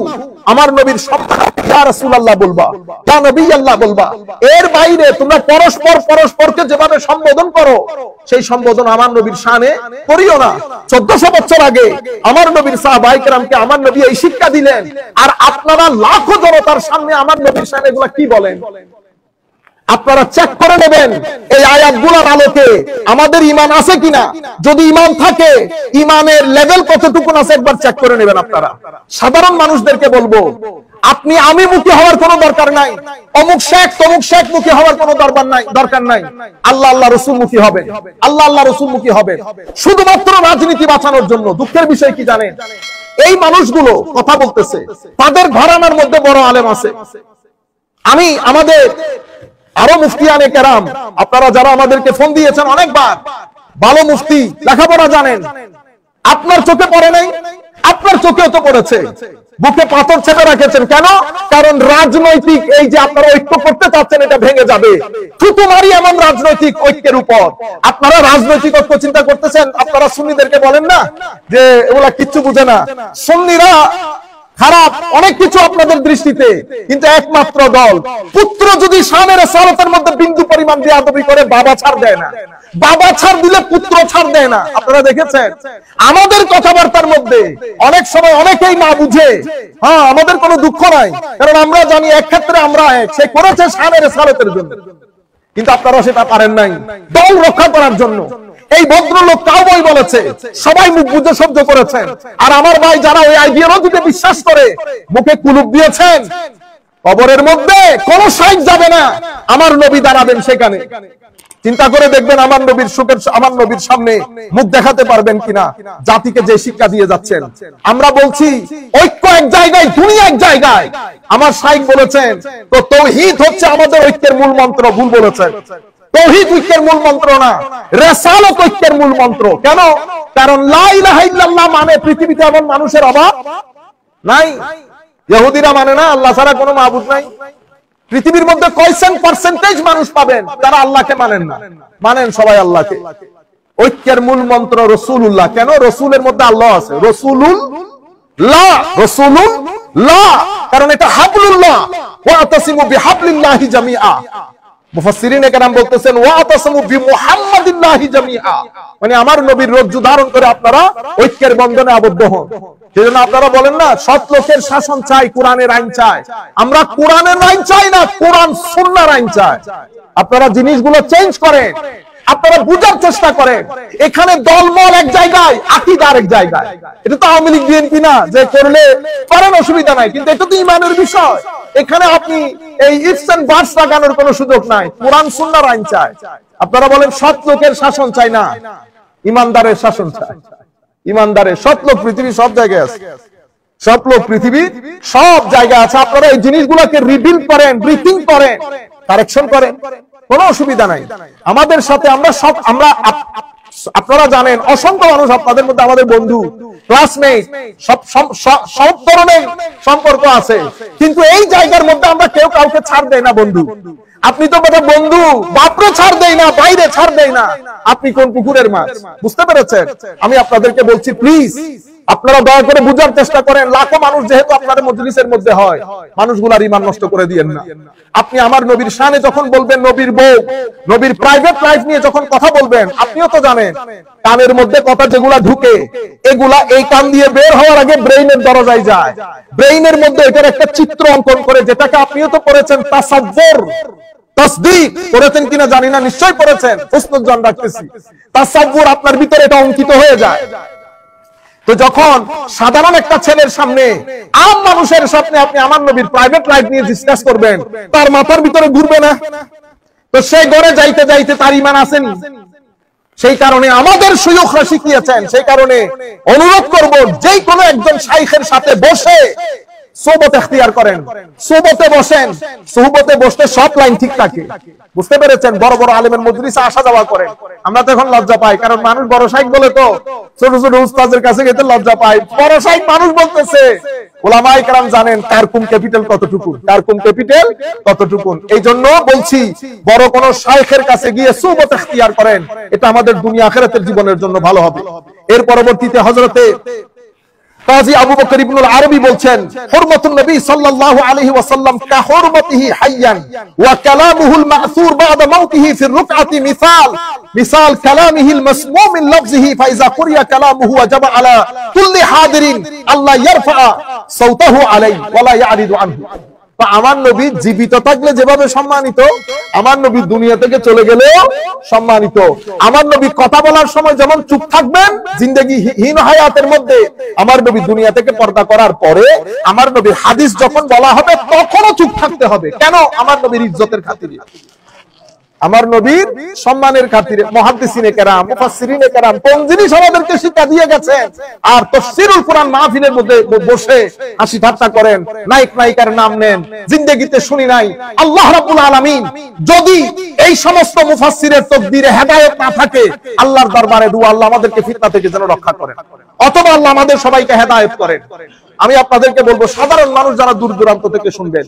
আমার নবীর সম্মান ইয়া রাসূলুল্লাহ বলবা, ইয়া নবিয়াল্লাহ বলবা। এর বাইরে তোমরা পরস্পরকে যেভাবে সম্বোধন করো, সেই সম্বোধন আমার নবীর শানে করিও না। 1400 বছর আগে আমার নবীর সাহাবায়ে কেরামকে আমার নবী এই শিক্ষা দিলেন, আর আপনারা লাখো জনতার সামনে আমার নবীর শানে এগুলা কি বলেন? আপনারা চেক করে নেবেন এই আয়াতগুলোর আলোকে আমাদের ঈমান আছে কিনা। যদি ঈমান থাকে, ঈমানের লেভেল কতটুকু আছে একবার চেক করে নেবেন আপনারা। সাধারণ মানুষদেরকে বলবো, আপনি আমি মুখী হওয়ার কোনো দরকার নাই, অমুক শেখ মুখী হওয়ার কোনো দরকার নাই। আল্লাহ আল্লাহ রাসূল মুখী হবেন, আল্লাহ আল্লাহ রাসূল মুখী হবেন, শুধুমাত্র রাজনীতি বাঁচানোর জন্য। দুঃখের বিষয় কি জানেন, এই মানুষগুলো কথা বলতেছে, তাদের ঘরানার মধ্যে বড় আলেম আছে। আমি আমাদের আরো মুফতিয়ানে কেরাম, আপনারা যারা আমাদেরকে ফোন দিয়েছেন অনেকবার, ভালো মুফতি, লেখাপড়া জানেন, আপনার চোখে পড়ে নাই, আপনার চোখেও তো পড়েছে, বুকে পাথর চেপে রাখেছেন। কেন? কারণ রাজনৈতিক এই যে আপনারা ঐক্য করতে চাচ্ছেন, এটা ভেঙে যাবে। থুতু মারি এমন রাজনৈতিক ঐক্যের উপর আপনারা রাজনৈতিক ঐক্য চিন্তা করতেছেন। আপনারা সুন্নিদেরকে বলেন না যে এগুলা কিচ্ছু বুঝে না, সুন্নিরা খারাপ, অনেক কিছু আপনাদের দৃষ্টিতে, কিন্তু একমাত্র দল, পুত্র যদি শানের সালাতের মধ্যে বিন্দু পরিমাণ বেয়াদবি করে, বাবা ছাড় দেয় না, বাবা ছাড় দিলে পুত্র ছাড় দেয় না। আপনারা দেখেছেন আমাদের কথাবার্তার মধ্যে অনেক সময় অনেকেই না বুঝে। হ্যাঁ, আমাদের কোনো দুঃখ নাই, কারণ আমরা জানি এক ক্ষেত্রে আমরা এক, সে করেছে শানের সালাতের জন্য, কিন্তু আপনারা সেটা পারেন নাই দল রক্ষা করার জন্য। এই ভদ্রলোক কাউবয় বলেছে, সবাই মুখ বুঝে সহ্য করেছেন। আর আমার ভাই যারা ওই আইডিওলজিতে বিশ্বাস করে, মুখে কুলুপ দিয়েছেন, কবরের মধ্যে কোন সাইড যাবে না, আমার নবী দাঁড়াবেন সেখানে। চিন্তা করে দেখবেন আমার নবীর সামনে মুখ দেখাতে পারবেন কিনা, জাতিকে যে শিক্ষা দিয়ে যাচ্ছেন। আমরা বলছি ঐক্য এক জায়গায়, দুনিয়া এক জায়গায়। আমার শাইখ বলেছেন, তো তাওহীদ হচ্ছে আমাদের ঐক্যের মূল মন্ত্র। ভুল বলেছেন, তাওহীদ ঐক্যের মূল মন্ত্র না, রিসালাত ঐক্যের মূল মন্ত্র। কেন? কারণ লা ইলাহা ইল্লাল্লাহ মানে পৃথিবীতে এমন মানুষের অভাব নাই। ইহুদিরা মানে না আল্লাহ ছাড়া কোনো মাবুদ নাই। পৃথিবীর মধ্যে কয়সেন পার্সেন্টেজ মানুষ পাবেন যারা আল্লাহকে মানেন না? মানেন সবাই আল্লাহকে। ঐক্যের মূল মন্ত্র রাসূলুল্লাহ। কেন? রাসূলের মধ্যে আল্লাহ আছে, রাসূলুল্লাহ, কারণ এটা হাবলুল্লাহ, ওয়া আতাসিমু বিহাবলিল্লাহি জামিআ। মুফাসসিরিনে কেরাম বলতেছেন ওয়া আতাসিমু বিমুহাম্মাদিল্লাহি জামিআ, মানে আমার নবীর রজ্জু ধারণ করে আপনারা ঐক্যের বন্ধনে আবদ্ধ হন। সেজন্য আপনারা বলেন না সৎ লোকের শাসন চাই, কোরআনের আইন চাই। আমরা কোরআনের আইন চাই না, কোরআন সুন্নাহর আইন চাই। আপনারা জিনিসগুলো চেঞ্জ করেন, আপনারা বুঝার চেষ্টা করেন। এখানে দলমল এক জায়গায়, আকীদা আরেক জায়গায়। এটা তো আওয়ামী লীগ বিএনপি না যে করলে করেন, অসুবিধা নাই, কিন্তু এটা তো ঈমানের বিষয়। এখানে আপনি এই ইফস এন্ড বাটস লাগানোর কোনো সুযোগ নাই। কোরআন সুন্নাহর আইন চাই। আপনারা বলেন সৎ লোকের শাসন চাই না, ঈমানদারের শাসন চাই। ঈমানদারের সৎ লোক পৃথিবীর সব জায়গায় আছে, সৎ লোক পৃথিবীর সব জায়গায় আছে। আপনারা এই জিনিসগুলোকে রিভিল করেন, ব্রিফিং করেন, কারেকশন করেন, কোনো অসুবিধা নাই। আমাদের সাথে আমরা আপনারা জানেন অসংখ্য মানুষ আপনাদের মধ্যে আমাদের বন্ধু, ক্লাসমেট, সব ধরনের সম্পর্ক আছে, কিন্তু এই জায়গার মধ্যে আমরা কেউ কাউকে ছাড় দেয় না। বন্ধু আপনি তো বন্ধু বাপরে ছাড় দেয় না, বাইরে ছাড় দেয় না, আপনি কোন পুকুরের মাছ? বুঝতে পেরেছেন? আমি আপনাদেরকে বলছি প্লিজ আপনারা দয়া করে বুঝার চেষ্টা করেন, লাখো মানুষ যেহেতু আপনাদের মজলিসের মধ্যে হয়, মানুষগুলার ঈমান নষ্ট করে দিয়েন না। আপনি আমার নবীর শানে যখন বলবেন, নবীর বউ, নবীর প্রাইভেট লাইফ নিয়ে যখন কথা বলবেন, আপনিও তো জানেন কানের মধ্যে কথা যেগুলা ঢুকে, এগুলা এই কান দিয়ে বের হওয়ার আগে ব্রেইনের দরজায় যায়, ব্রেইনের মধ্যে এটার একটা চিত্র অঙ্কন করে, যেটাকে আপনিও তো করেছেন তাসাব্বুর, তাসদীক করেছেন কিনা জানি না, নিশ্চয়ই করেছেন, প্রশ্নের জন্য রাখতেছি। তাসাব্বুর আপনার ভিতরে এটা অঙ্কিত হয়ে যায়। তো যখন সাধারণ একটা ছেলের সামনে, আম মানুষের সামনে আপনি আমার নবীর প্রাইভেট লাইফ নিয়ে ডিসকাস করবেন, তার মাথার ভিতরে ঘুরবে না? তো সেই ঘরে যাইতে যাইতে তার ঈমান আসেনি। সেই কারণে আমাদের শায়খরা শিখিয়েছেন, সেই কারণে অনুরোধ করব, যে কোনো একজন শাইখের সাথে বসে সোহবত এখতিয়ার করেন, সোহবতে বসেন, সোহবতে বসতে সব লাইন ঠিক থাকে। বুঝতে পেরেছেন? বড় বড় আলেমের মজলিসে আসা যাওয়া করেন। আমরা তো এখন লজ্জা পাই, কারণ মানুষ বড় শাইখ বলে তো ছোট ছোট উস্তাদের কাছে গেতে লজ্জা পাই। বড় শাইখ মানুষ বলতেছে, উলামায়ে কেরাম জানেন কারকুম ক্যাপিটাল কতটুকু, কারকুম ক্যাপিটাল কতটুকু। এই জন্য বলছি, বড় কোন শাইখের কাছে গিয়ে সোহবত এখতিয়ার করেন, এটা আমাদের দুনিয়া আখিরাতের জীবনের জন্য ভালো হবে। এর পরবর্তীতে হযরতে কাজী আবু বকর ইবনুল আরবি বলছেন, হুরমাতুন নবী সাল্লাল্লাহু আলাইহি ওয়াসাল্লাম কা হুরমাতিহি হাইয়ান ওয়া কালামুহুল মা'সুর বা'দা মাউতিহি ফি রুকআতি মিসাল কালামিহিল মাসমুম মিন লাফজিহি ফাইজা কুরিয়া কালামুহু ওয়াজাবা আলা কুল্লি হাদিরিন আল্লাহ ইয়ারফা সাওতাহু আলাইহি ওয়া লা ইয়ারিদু আনহু। আমার নবী জীবিত থাকলে যেভাবে সম্মানিত, আমার নবী দুনিয়া থেকে চলে গেলেও সম্মানিত। আমার নবী কথা বলার সময় যেমন চুপ থাকবেন জিন্দেগিহীন হায়াতের মধ্যে, আমার নবী দুনিয়া থেকে পর্দা করার পরে আমার নবীর হাদিস যখন বলা হবে তখনও চুপ থাকতে হবে। কেন? আমার নবীর ইজ্জতের খাতিরে, আমার নবীর সম্মানের খাতিরে। মুহাদ্দিসিনে কেরাম, মুফাসসিরিনে কেরাম কোন জিনিস আমাদেরকে শিক্ষা দিয়ে গেছেন। আর তাফসীরুল কুরআন মাহফিলের মধ্যে বসে হাসি ঠাট্টা করেন, নায়ক নায়িকার নাম নেন, জিন্দেগিতে শুনি নাই। আল্লাহ রাব্বুল আলামিন যদি এই সমস্ত মুফাসসিরের তাকদীরে হেদায়েত না থাকে, আল্লাহর দরবারে দুআ, আল্লাহ আমাদেরকে ফিতনা থেকে যেন রক্ষা করেন, অথবা আল্লাহ আমাদের সবাইকে হেদায়েত করেন। আমি আপনাদেরকে বলবো, সাধারণ মানুষ যারা দূর দূরান্ত থেকে শুনবেন,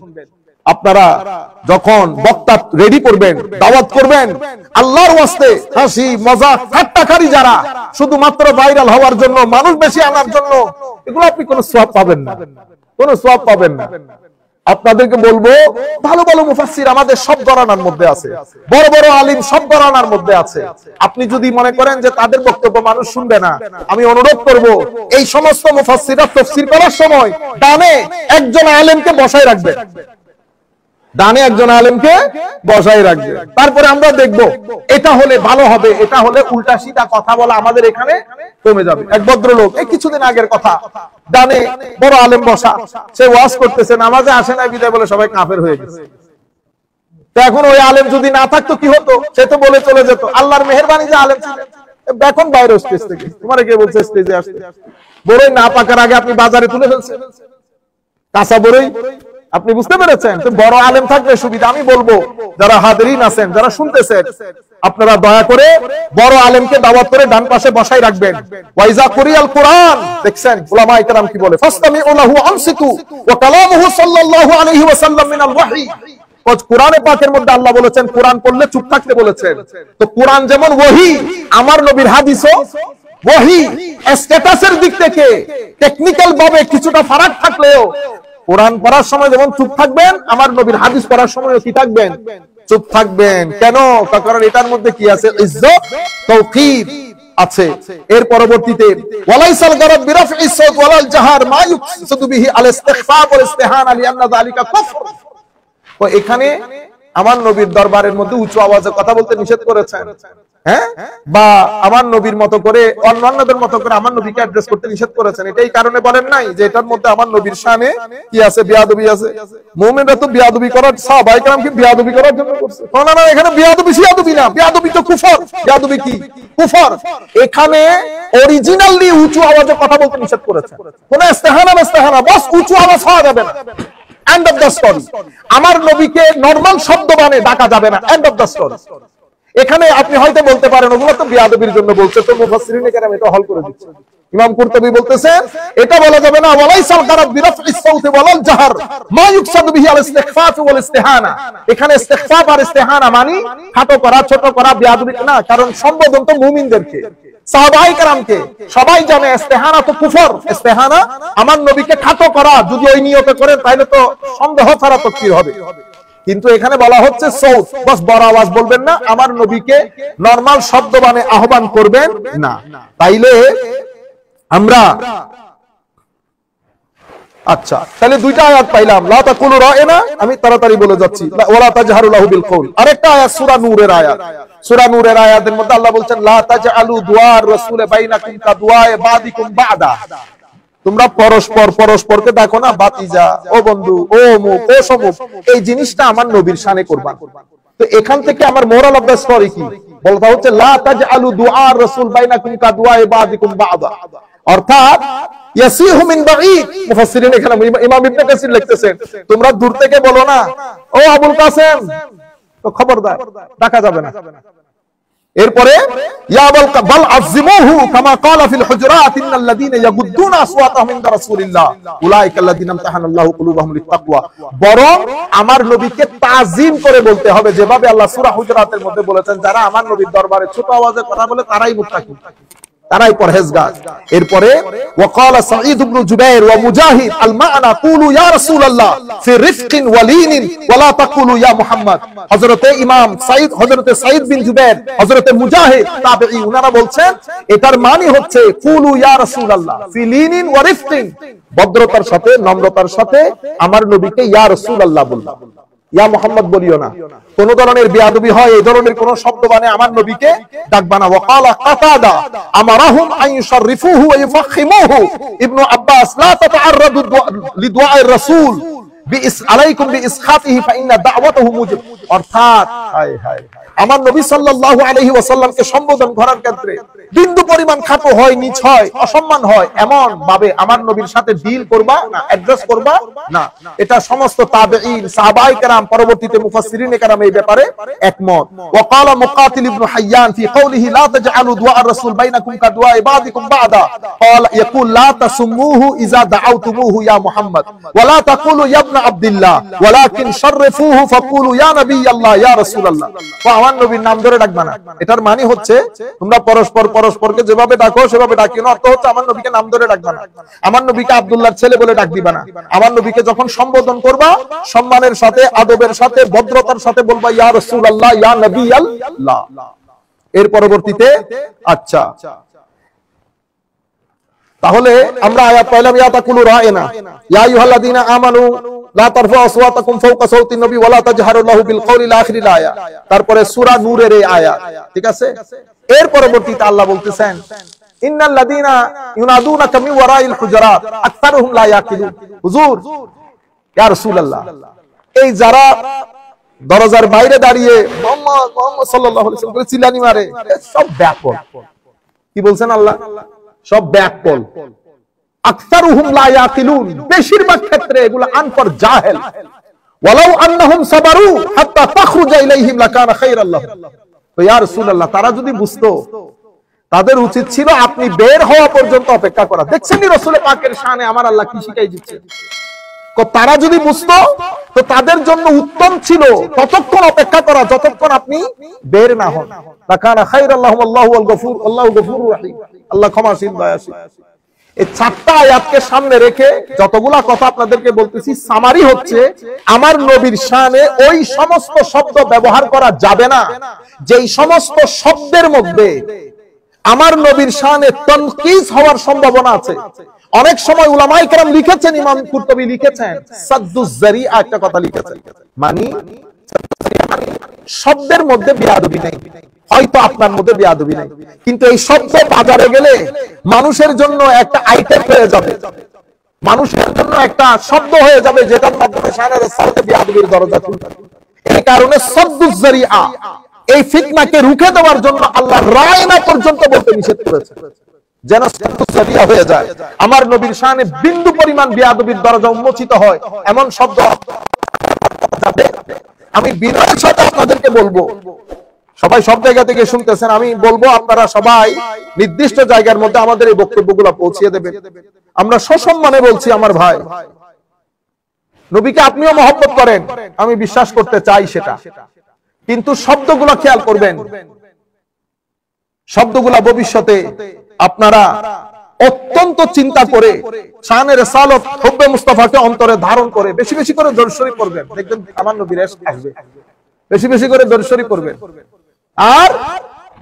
আপনারা যখন বক্তা রেডি করবেন, দাওয়াত করবেন, আল্লাহর ওয়াস্তে হাসি মজাক ঠাট্টাকারী যারা শুধুমাত্র ভাইরাল হওয়ার জন্য, মানুষ বেশি আনার জন্য, এগুলো আপনি কোনো সওয়াব পাবেন না, কোনো সওয়াব পাবেন না। আপনাদেরকে বলবো, ভালো ভালো মুফাসসির আমাদের সব ঘরানার মধ্যে আছে, বড় বড় আলিম সব ঘরানার মধ্যে আছে। আপনি যদি মনে করেন যে তাদের বক্তব্য মানুষ শুনবে না, আমি অনুরোধ করব, এই সমস্ত মুফাসসিররা তাফসীর করার সময় ডানে একজন আলেমকে বসায় রাখবেন, ডানে একজন আলেমকে বসায় রাখবে। তারপরে আমরা দেখব এটা হলে ভালো হবে, এটা হলে উল্টা সিধা কথা বলা আমাদের এখানে কমে যাবে। এক ভদ্রলোক, এই কিছুদিন আগের কথা, ডানে বড় আলেম বসা, সে ওয়াজ করতেছে, নামাজে আসে না বিদায় বলে সবাই কাফের হয়ে গেছে। তো এখন ওই আলেম যদি না থাকতো কি হতো? সে তো বলে চলে যেত, আল্লাহর মেহেরবানি যে আলেম ছিলেন, এখন বাইরে স্টেজ থেকে তোমারে কে বলছে স্টেজে আসতে? বড়ই না পাকার আগে আপনি বাজারে তুলে ফেলছেন, কাঁচা বড়ই। আপনি বুঝতে পেরেছেন? তো বড় আলেম থাকলে সুবিধা। আমি বলবো, যারা হাজিরিন আছেন, যারা শুনতেছেন, আপনারা দয়া করে বড় আলেমকে দাওয়াত করে ডান পাশে বসাই রাখবেন। ওয়াইজা কুরিয়াল কুরআন, দেখছেন উলামায়ে কেরাম কি বলে, ফাসতামিউ লাহু আনসিতু ওয়া কালামুহু সাল্লাল্লাহু আলাইহি ওয়াসাল্লাম মিনাল ওয়াহী। কোরআনে পাকের মধ্যে আল্লাহ বলেছেন কোরআন পড়লে চুপ থাকতে বলেছেন। তো কোরআন যেমন ওহী, আমার নবীর হাদিসও ওহী। স্ট্যাটাসের দিক থেকে টেকনিক্যাল ভাবে কিছুটা ফারাক থাকলেও কোরআন পড়ার সময় যেমন চুপ থাকবেন, আমার নবীর হাদিস পড়ার সময়ও কি থাকবেন? চুপ থাকবেন। কেন? কারণ এটার মধ্যে কি আছে? ইজ্জত, তাওকীর আছে। এর পরবর্তীতে ওয়ালাইসাল গরাব বিরাফইস সাওত ওয়ালাল জাহার মা ইউকসাদু বিহি আল ইস্তিগফার ওয়াল ইস্তিহানা লিআন্না যালিকা কুফর। তো এখানে আমার নবীর দরবারের মধ্যে উঁচু আওয়াজে কথা বলতে নিষেধ করেছেন, হ্যাঁ, বা আমার নবীর মতো করে অন্যান্যদের মতো করে আমার নবীকে অ্যাড্রেস করতে নিষেধ করেছেন। এটাই কারণে বলেন নাই যে এটার মধ্যে আমার নবীর শানে কি আছে? বেয়াদবি আছে। মুমিনরা তো বেয়াদবি করার, সাহাবায়ে কেরাম কি বেয়াদবি করার জন্য করছে? না না, এখানে বেয়াদবি সিয়াদবি না, বেয়াদবি তো কুফর। বেয়াদবি কি? কুফর। এখানে অরিজিনালি উঁচু আওয়াজে কথা বলতে নিষেধ করেছেন। কোন ইস্তিহানা বস উঁচু আওয়াজ হওয়া যাবে না। End of the story. আমার নবীকে নরমাল শব্দ বানে ডাকা যাবে না। End of the story. এখানে আপনি হয়তো বলতে পারেন ওগুলো তো বিয়াদবির জন্য বলছে, তো মুফাসসিরিনে কেরাম এটা হল করে দিচ্ছে। ইমাম কুরতুবী বলতেছেন এটা বলা যাবে না, ওয়ালাইসাল গরাব বিরাফইস সাওতি ওয়ালাল জাহার মা ইউকসাদু বিহি আল ইস্তিগফার ওয়াল ইস্তিহানা। এখানে ইস্তিগফার আর ইস্তিহানা মানে খাটো করা, ছোট করা, বিয়াদবি না, কারণ সম্বোধন তো মুমিনদেরকে। সাহাবায়ে কেরামকে সবাই জানে ইস্তেহানা তো কুফর, ইস্তেহানা আমার নবীকে খাটো করা, যদি ওই নিয়তে করেন তাহলে তো সন্দেহ ছাড়া তাকফীর হবে। কিন্তু এখানে বলা হচ্ছে সৌত, বাস বড় আওয়াজ বলবেন না, আমার নবীকে নরমাল শব্দ বানে আহ্বান করবেন না। তাইলে আমরা আচ্ছা তাহলে দুইটা আয়াত পাইলাম, লা তাকুলু রায়না, আমি তাড়াতাড়ি বলে যাচ্ছি, ওয়ালা তাজহারু লাহু বিল কওল। আরেকটা আয়াত সূরা নূরের আয়াত, সূরা নূরের আয়াতের মধ্যে আল্লাহ বলছেন লা তাজআলু দুআর রাসূল বাইনাকুম কা দুআয়ে বাদিকুম বাদা। তোমরা পরস্পরকে দেখো না ভাতিজা, ও বন্ধু, ও অমুক, ও সমুক, এই জিনিসটা আমার নবীর শানে করবা। তো এখান থেকে আমার মোরাল অফ দ্য স্টোরি কি বলতা হচ্ছে, লা তাজআলু দুআর রাসূল বাইনাকুম কা দুআয়ে বাদিকুম বাদা, অর্থাৎ ইয়াসিহু মিন বাঈদ। মুফাসসিরিন এখানে ইমাম ইবনে কাসির লিখতেছেন, তোমরা দূর থেকে বলো না ও আবুল কাসেম, তো খবরদার ডাকা যাবে না। এরপরে ইয়া বাল আযিমুহু কামা ক্বালা ফিল হুজুরাত ইন্নাল্লাযীনা ইয়াগুদ্দুনা আসওয়াতাহুম ইনদা রাসূলিল্লাহ উলাইকাল্লাযীনা ইমতাহানাল্লাহু কুলুবাহুম লিত-তাকওয়া। বরং আমার নবীকে তাজিম করে বলতে হবে, যেভাবে আল্লাহ সূরা হুজুরাতের মধ্যে বলেছেন যারা আমার নবীর দরবারে ছোট আওয়াজে কথা বলে তারাই মুত্তাকি, তারাই পরহেজগার। এরপরে ওয়াকালা সাঈদ ইবনে জুবাইর ওয়া মুজাহিদ আল মা'না কুলু ইয়া রাসূলুল্লাহ ফি রিফকিন ওয়া লিনিন ওয়া লা তাকুলু ইয়া মুহাম্মদ। হযরতে ইমাম সাঈদ, হযরতে সাঈদ বিন জুবাইর, হযরতে মুজাহিদ তাবেঈ, উনারা বলছেন এটার মানে হচ্ছে কুলু ইয়া রাসূলুল্লাহ ফি লিনিন ওয়া রিফকিন, ভদ্রতার সাথে নম্রতার সাথে আমার নবীকে ইয়া রাসূলুল্লাহ বললাম, ইয়া মুহাম্মদ বলিও না। কোন ধরনের বেয়াদবি হয় এই ধরনের কোন শব্দ বানে আমার নবীকে ডাকবা না। ওয়াকালা কাতাদা আমারাহুম আন ইউশাররিফুহু ওয়া ইউফখিমুহু। ইবনে আব্বাস লা তাতাআররাদু লিদুআইর রাসূল আলাইকুম বিইসখাতিহি ফাইন্না দাওয়াতাহু মুজিব। অর্থাৎ হায় হায়, আমার নবী সাল্লাল্লাহু আলাইহি ওয়াসাল্লামকে সম্বোধন করার ক্ষেত্রে বিন্দু পরিমাণ খাটো হয়, নিচ হয়, অসম্মান হয়, এমন ভাবে আমার নবীর সাথে ডিল করবা না, অ্যাড্রেস করবা না। এটা সমস্ত তাবেঈন, সাহাবায়ে কেরাম, পরবর্তীতে মুফাসসিরিনে কেরাম এই ব্যাপারে একমত। ওয়াকালা মুকাতিল ইবনে হাইয়ান ফি কওলিহি লা তাজআলু দুআ রাসূল বাইনাকুম কা দুআ ইবাদিকুম বাদা ক্বালা ইয়াকুল লা তাসুমুহু ইযা দাআউতুমুহু ইয়া মুহাম্মদ ওয়া লা তাকুলু ইয়া ইবনে আব্দুল্লাহ ওয়ালাকিন শাররিফুহু ফাকুলু ইয়া নাবিয়াল্লাহ ইয়া রাসূলুল্লাহ। আমার নবীর নাম ধরে ডাকবা না, এটার মানে হচ্ছে তোমরা পরস্পরকে যেভাবে ডাকো সেভাবে ডাকিও না। অর্থ হচ্ছে আমার নবীকে নাম ধরে ডাকবা না, আমার নবীকে আব্দুল্লাহর ছেলে বলে ডাক দিবা না। আমার নবীকে যখন সম্বোধন করবা সম্মানের সাথে, আদবের সাথে, ভদ্রতার সাথে বলবা ইয়া রাসূলুল্লাহ, ইয়া নাবিয়াল্লাহ। এর পরবর্তীতে আচ্ছা তাহলে আমরা আয়াত পাইলাম ইয়া তাকুলু রায়না ইয়া আইয়ুহাল্লাযীনা আমানু লা তারফাউ আসওয়াতাকুম ফাওকা সাওতিন নবী ওয়া লা তাজহারু লাহু বিল কওলি ইলা আখিরিল আয়াত। তারপরে সূরা নূরের এই আয়াত, ঠিক আছে। এর পরবর্তীতে আল্লাহ বলতেছেন ইন্নাল্লাযীনা ইউনাদুনাকা মিন ওয়ারাইল হুজুরাত আকসারুহুম লা ইয়াকিলুন। হুজুর, ইয়া রাসূলুল্লাহ, এই যারা দরজার বাইরে দাঁড়িয়ে মুহাম্মদ সাল্লাল্লাহু আলাইহি ওয়াসাল্লাম চিল্লানি মারে, সব ব্যাকল। কি বলছেন আল্লাহ? সব ব্যাকল। আকসারুহুম লা ইয়াকিলুন, বেশিরভাগ ক্ষেত্রে এগুলো আনপড়, জাহেল। ওয়ালাউ আন্নাহুম সাবারু হাত্তা তাখরুজা ইলাইহিম লাকানা খায়রাল লাহুম। তো ইয়া রাসূলুল্লাহ, তারা যদি বুঝতো তাদের উচিত ছিল আপনি বের হওয়া পর্যন্ত অপেক্ষা করা। দেখছেন নি রাসূল পাকের শানে আমার আল্লাহ কি শিখাই দিচ্ছে। তারা যদি বুঝতো তো তাদের জন্য উত্তম ছিল ততক্ষণ অপেক্ষা করা যতক্ষণ আপনি বের না হন। লাকানা খায়রাল লাহুম, আল্লাহুল গফুর, আল্লাহু গফুরুর রহিম, আল্লাহ ক্ষমাশীল, দয়াশীল। এই চারটা আয়াতকে সামনে রেখে যতগুলা কথা আপনাদেরকে বলতেছি, সামারি হচ্ছে আমার নবীর শানে ওই সমস্ত শব্দ ব্যবহার করা যাবে না যেই সমস্ত শব্দের মধ্যে আমার নবীর শানে তানকিস হওয়ার সম্ভাবনা আছে। অনেক সময় উলামায়ে কেরাম লিখেছেন, ইমাম কুরতুবী লিখেছেন সাদ্দুজ যারিআ একটা কথা লিখেছেন, মানে শব্দের মধ্যে বেয়াদবি নেই, হয়তো আপনার মধ্যে বেয়াদবি নেই, কিন্তু এই শব্দ বাজারে গেলে মানুষের জন্য একটা আইটেম হয়ে যাবে, মানুষের জন্য একটা শব্দ হয়ে যাবে যেটার মাধ্যমে শানের সাথে বেয়াদবির দরজা খুলবে। এই কারণে সাদ্দুজ যারিআ, এই ফিতনাকে রুখে দেওয়ার জন্য আল্লাহ রায়না পর্যন্ত বলতে নিষেধ করেছে, যেন সাদ্দুজ যারিআ হয়ে যায়, আমার নবীর শানে বিন্দু পরিমাণ বেয়াদবির দরজা উন্মোচিত হয় এমন শব্দ যাবে। আমি বিনয়ের সাথে আপনাদেরকে বলবো, সবাই সব জায়গা থেকে শুনতেছেন, আমি বলবো আপনারা সবাই নির্দিষ্ট জায়গার মধ্যে আমাদের এই বক্তব্যগুলো পৌঁছিয়ে দেবেন। আমরা সসম্মানে বলছি, আমার ভাই, নবীকে আপনিও মহব্বত করেন, আমি বিশ্বাস করতে চাই সেটা, কিন্তু শব্দগুলো খেয়াল করবেন। শব্দগুলা ভবিষ্যতে আপনারা অত্যন্ত চিন্তা করে শানে রিসালাত হুব্বে মুস্তাফাকে অন্তরে ধারণ করে বেশি বেশি করে দরুদ শরীফ পড়বেন, দেখবেন আমার নবীর ইশক আসবে। বেশি বেশি করে দরুদ শরীফ পড়বেন। আর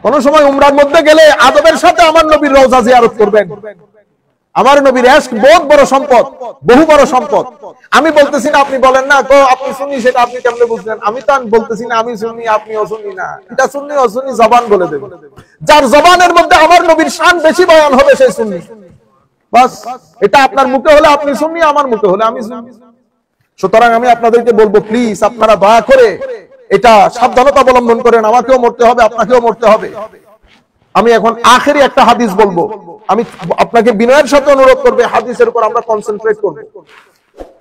কোন সময় উমরার মধ্যে গেলে আদবের সাথে আমার নবীর রওজা জিয়ারত করবেন। আমার নবীর ইশক বহুত বড় সম্পদ, বহু বড় সম্পদ। আমি বলতেছি না, আপনি বলেন না তো আপনি সুন্নি, সেটা আপনি কেমনে বুঝলেন? আমি তো বলতেছি না আমি সুন্নি আপনিও সুন্নি না, এটা সুন্নি অসুন্নি জবান বলে দেব। যার জবানের মধ্যে আমার নবীর শান বেশি বয়ান হবে সেই সুন্নি। বাস, এটা আপনার মুখে হলে আপনি সুন্নি, আমার মুখে হলে আমি সুন্নি। সুতরাং আমি আপনাদেরকে বলবো, প্লিজ আপনারা দয়া করে এটা সাবধানতা অবলম্বন করেন। আমাকেও মরতে হবে, আপনাকেও মরতে হবে। আমি এখন আখেরি একটা হাদিস বলবো। আমি আপনাকে বিনয়ের সাথে অনুরোধ করবে হাদিসের উপর আমরা কনসেন্ট্রেট করব।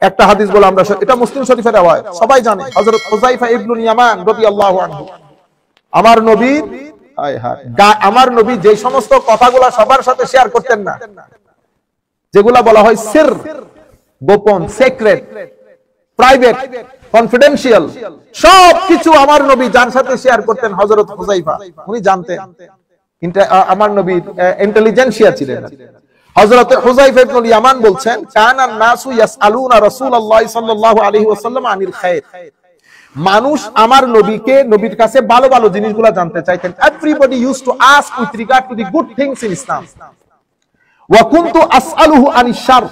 একটা হাদিস বলে আমরা, এটা মুসলিম শরীফের রওয়ায়াত, সবাই জানে। হযরত হুযায়ফা ইবনে ইয়ামান রাদিয়াল্লাহু আনহু, আমার নবী যে সমস্ত কথাগুলো সবার সাথে শেয়ার করতেন না, যেগুলা বলা হয় সির, গোপন, সিক্রেট, প্রাইভেট, কনফিডেন্সিয়াল, সব কিছু আমার নবী যার সাথে শেয়ার করতেন হযরত হুযায়ফা, উনি জানতেন। আমার নবী ইন্টেলিজেন্সিয়া ছিলেন। হযরত হুযায়ফা ইবনে ইয়ামান বলছেন, কানান নাসু ইয়াসআলুনা রাসূলুল্লাহ সাল্লাল্লাহু আলাইহি ওয়াসাল্লাম আনিল খায়র। মানুষ আমার নবীকে, নবীর কাছে ভালো ভালো জিনিসগুলো জানতে চাইতেন। Everybody used to ask with regard to the good things in Islam. ওয়া কুনতু আসআলুহু আনিশ শার,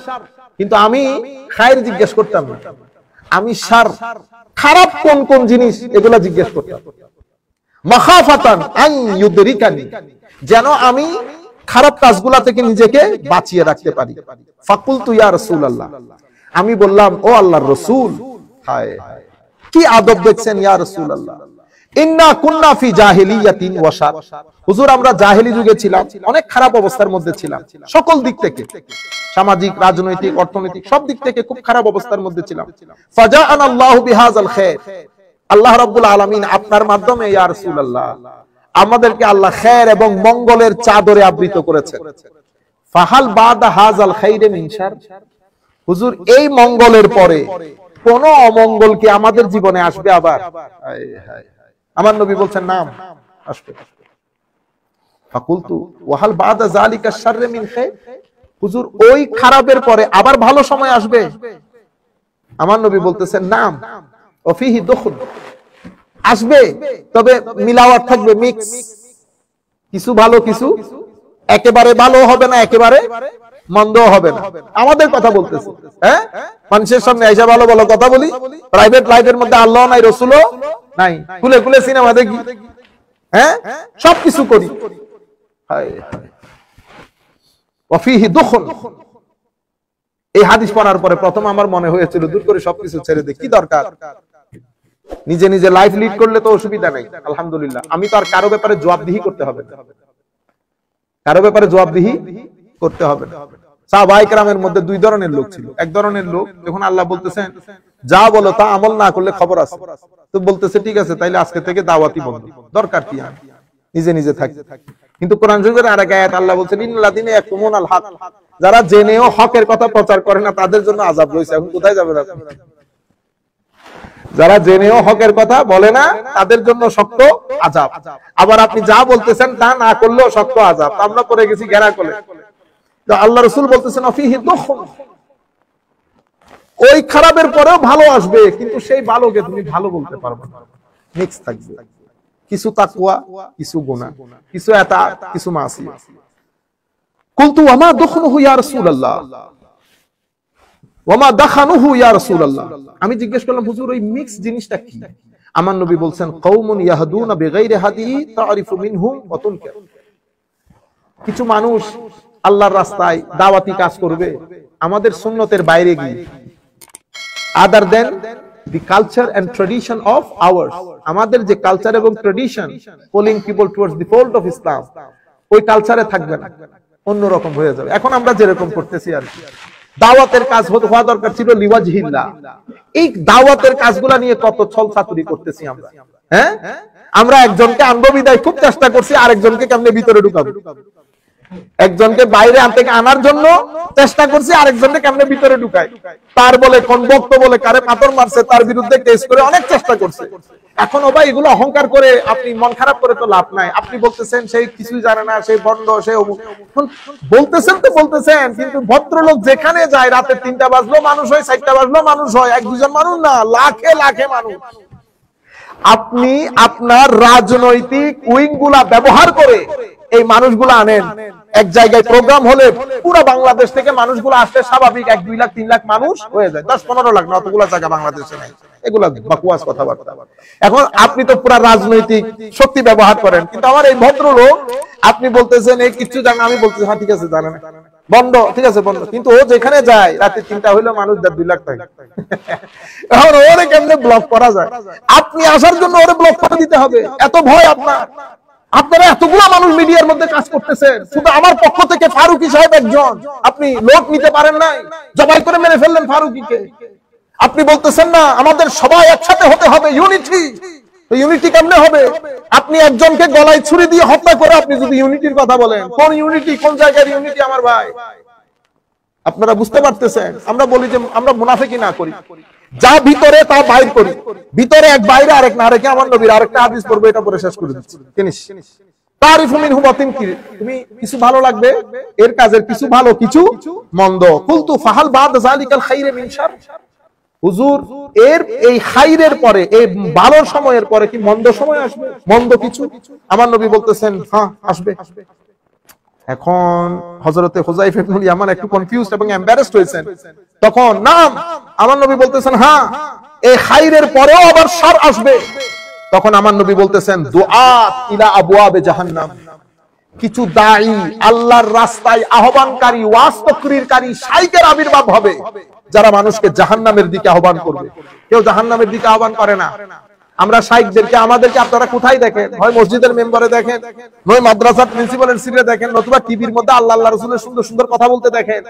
কিন্তু আমি খায়র জিজ্ঞেস করতাম না, আমি শার, খারাপ কোন কোন জিনিস এগুলা জিজ্ঞেস করতাম। মাখাফাতান আন ইউদরিকানি, যেন আমি খারাপ কাজগুলা থেকে নিজেকে বাঁচিয়ে রাখতে পারি। ফাকুলতু ইয়া রাসূলুল্লাহ, আমি বললাম ও আল্লাহর রাসূল, হায় কি আদব দেখছেন ইয়া রাসূলুল্লাহ, ইন্না কুন্না ফি জাহিলিয়াতিন ওয়া শার। হুজুর আমরা জাহেলি যুগে ছিলাম, অনেক খারাপ অবস্থার মধ্যে ছিলাম, সকল দিক থেকে, সামাজিক, রাজনৈতিক, অর্থনৈতিক সব দিক থেকে খুব খারাপ অবস্থার মধ্যে ছিলাম। ফাজাআনা আল্লাহু বিহাযাল খায়র, আল্লাহ রাব্বুল আলামিন আপনার মাধ্যমে ইয়া রাসূলুল্লাহ আমাদেরকে আল্লাহ খায়র এবং মঙ্গলের চাদরে আবৃত করেছেন। ফাহাল বাদা হাযাল খায়রে মিন শার, হুজুর এই মঙ্গলের পরে কোন অমঙ্গল কি আমাদের জীবনে আসবে আবার? আমার নবী বলছেন নাম, আসবে। ফাকুলতু ওয়াহাল বাদা যালিকা শাররে মিন খায়র, হুজুর ওই খারাপের পরে আবার ভালো সময় আসবে? আমার নবী বলতেছেন নাম, ওফিহি দুখুল, আসবে, তবে মিলাওয়াত থাকবে, মিক্স, কিছু ভালো কিছু, একেবারে ভালো হবে না, একেবারে মন্দ হবে না। আমাদের কথা বলতেছে, হ্যাঁ, মানুষের সামনে আইসা ভালো ভালো কথা বলি, প্রাইভেট লাইফের মধ্যে আল্লাহ নাই, রাসূলও নাই, খুলে খুলে সিনেমা দেখি, হ্যাঁ, সবকিছু করি। ওয়াফিহি দুখুল, এই হাদিস পড়ার পরে প্রথম আমার মনে হয়েছিল দূর করে সবকিছু ছেড়ে দে, কি দরকার, নিজে নিজে লাইফ লিড করলে তো অসুবিধা নাই, আলহামদুলিল্লাহ। আমি তো আর কারো ব্যাপারে জবাবদিহি করতে হবে না, কারো ব্যাপারে জবাবদিহি করতে হবে না। সাহাবায়ে কেরামের মধ্যে দুই ধরনের লোক ছিল। এক ধরনের লোক, যখন আল্লাহ বলতেছেন যা বলো তা আমল না করলে খবর আছে, তো বলতেছে ঠিক আছে তাইলে আজকে থেকে দাওয়াতি বন্ধ, দরকার কি, নিজে নিজে থাকি। কিন্তু কোরআন শরীফের আরেক আয়াত আল্লাহ বলছেন ইন্নাল্লাযিনা ইয়াকতুমুনাল হক, যারা জেনেও হকের কথা প্রচার করে না তাদের জন্য আযাব রয়েছে। এখন কোথায় যাবেন আপনি? যারা জেনেও হকের কথা বলে না তাদের জন্য শক্ত আযাব, আবার আপনি যা বলতেছেন তা না করলেও শক্ত আযাব। আমরা পড়ে গেছি ঘেরা করে। তো আল্লাহ রাসূল বলতেছেন ফিহি দুখুল, ওই খারাপের পরেও ভালো আসবে, কিন্তু সেই ভালোকে তুমি ভালো বলতে পারবে না, মিক্স থাকবে, কিছু তাকওয়া, কিছু গুনাহ, কিছু ইতাআত, কিছু মাসিয়া। কুলতু ওয়ামা দুখনুহু ইয়া রাসূলুল্লাহ, ওয়ামা দাখানুহু ইয়া রাসূলুল্লাহ, আমি জিজ্ঞেস করলাম হুজুর ওই মিক্স জিনিসটা কি? আমার নবী বলছেন কওমুন ইয়াহদুনা বিগাইরি হাদিহি তারিফু মিনহুম ওয়া তুনকার, কিছু মানুষ আল্লাহর রাস্তায় দাওয়াতি কাজ করবে আমাদের সুন্নতের বাইরে গিয়ে, আদার দেন the culture and tradition of ours, আমাদের যে কালচার এবং tradition, calling people towards the fold of Islam, ওই কালচারে থাকবে না, অন্যরকম হয়ে যাবে। এখন আমরা যেরকম করতেছি আর কি, দাওয়াতের কাজ হওয়া দরকার ছিল লিওয়াজহিল্লাহ, এই দাওয়াতের কাজগুলা নিয়ে কত ছল চাতুরি করতেছি আমরা, হ্যাঁ, আমরা একজনকে আনবো বিদায় খুব চেষ্টা করছি, আরেকজনকে কেমনে ভিতরে ঢুকাবো, একজনকে বাইরে আনার জন্য চেষ্টা করছে, আরেকজনকে কেমনে ভিতরে ঢুকায়, তার বলে কোন বক্ত বলে কারে পাথর মারছে তার বিরুদ্ধে কেস করে অনেক চেষ্টা করছে। এখন ভাই এগুলো অহংকার করে আপনি মন খারাপ করে তো লাভ নাই। আপনি বলতেছেন সেই কিছুই জানে না, সেই বন্ড, সে বলতেছেন তো বলতেছেন, কিন্তু ভদ্রলোক যেখানে যায় রাতে 3টা বাজলো মানুষ হয়, 4টা বাজলো মানুষ হয়, 1-2 মানুষ না, লাখে লাখে মানুষ। আপনি আপনার রাজনৈতিক উইং গুলা ব্যবহার করে এই মানুষগুলো আনেন। এক জায়গায় প্রোগ্রাম হলে পুরো বাংলাদেশ থেকে মানুষগুলো আসলে স্বাভাবিক 1-2 লাখ 3 লাখ মানুষ হয়ে যায়, 10-15 লাখ না, অতগুলো জায়গা বাংলাদেশে নাই। এগুলা বাকুয়াস কথাবার্তা। এখন আপনি তো পুরো রাজনৈতিক শক্তি ব্যবহার করেন, কিন্তু আমার এই ভদ্রলোক আপনি বলতেছেন এই কিছু জানা, আমি বলতেছি হ্যাঁ ঠিক আছে জানেন বন্ধ, ঠিক আছে বন্ধ, কিন্তু ও যেখানে যায় রাতে 3টা হইলো মানুষ 2 লাখ থাকে। এখন ওরে কেমনে ব্লক করা যায়? আপনি আসার জন্য ওরে ব্লক করে দিতে হবে, এত ভয় আপনার? আপনারা এতগুলো মানুষ মিডিয়ার মধ্যে কাজ করতেছেন, শুধু আমার পক্ষ থেকে ফারুকী সাহেব একজন, আপনি লোক নিতে পারেন নাই, জবাই করে মেরে ফেললেন ফারুকীকে। আপনি বলতেছেন না আমাদের সবাই একসাথে হতে হবে, ইউনিটি। ইউনিটি কেমনে হবে? আপনি একজনকে গলায় ছুরি দিয়ে হত্যা করে আপনি যদি ইউনিটির কথা বলেন, কোন ইউনিটি, কোন জায়গার ইউনিটি আমার ভাই? আপনারা বুঝতে পারতেছেন? আমরা বলি যে আমরা মুনাফিকি না করি, যা ভিতরে তা বাইর করি, ভিতরে এক বাইরে আরেক না, আরেকে আমার নবীর আরেকটা হাদিস পড়বো, এটা পরে শেষ করে দিচ্ছি। তারিফু মিনহু বাতিন কি, তুমি কিছু ভালো লাগবে এর কাজের কিছু ভালো কিছু মন্দ। কুলতু ফাহাল বাদ যালিকাল খাইরে মিন শার, হুজুর এর এই খাইরের পরে, এই ভালো সময়ের পরে কি মন্দ সময় আসবে, মন্দ কিছু? আমার নবী বলতেছেন হ্যাঁ আসবে। এখন হযরতে হুযায়ফা ইবনুল ইয়ামান একটু কনফিউজড এবং এম্বারেসড হয়েছেন। তখন নাম আমার নবী বলতেছেন হ্যাঁ এই খাইরের পরেও আবার শার আসবে। তখন আমার নবী বলতেছেন দুআত ইলা আবওয়াবে জাহান্নাম, কিছু দাঈ আল্লাহর রাস্তায় আহ্বানকারী, ওয়াজ তাকরীরকারী শাইখের আবির্ভাব হবে, যারা মানুষকে জাহান্নামের দিকে আহ্বান করবে। কেউ জাহান্নামের দিকে আহ্বান করে না। আমরা শাইখদেরকে, আমাদেরকে আপনারা কোথায় দেখেন? হয় মসজিদের মেম্বারে দেখেন, নয় মাদ্রাসার প্রিন্সিপালের সিটে দেখেন, নতুবা টিভির মধ্যে আল্লাহ আল্লাহ রাসূলের সুন্দর সুন্দর কথা বলতে দেখেন।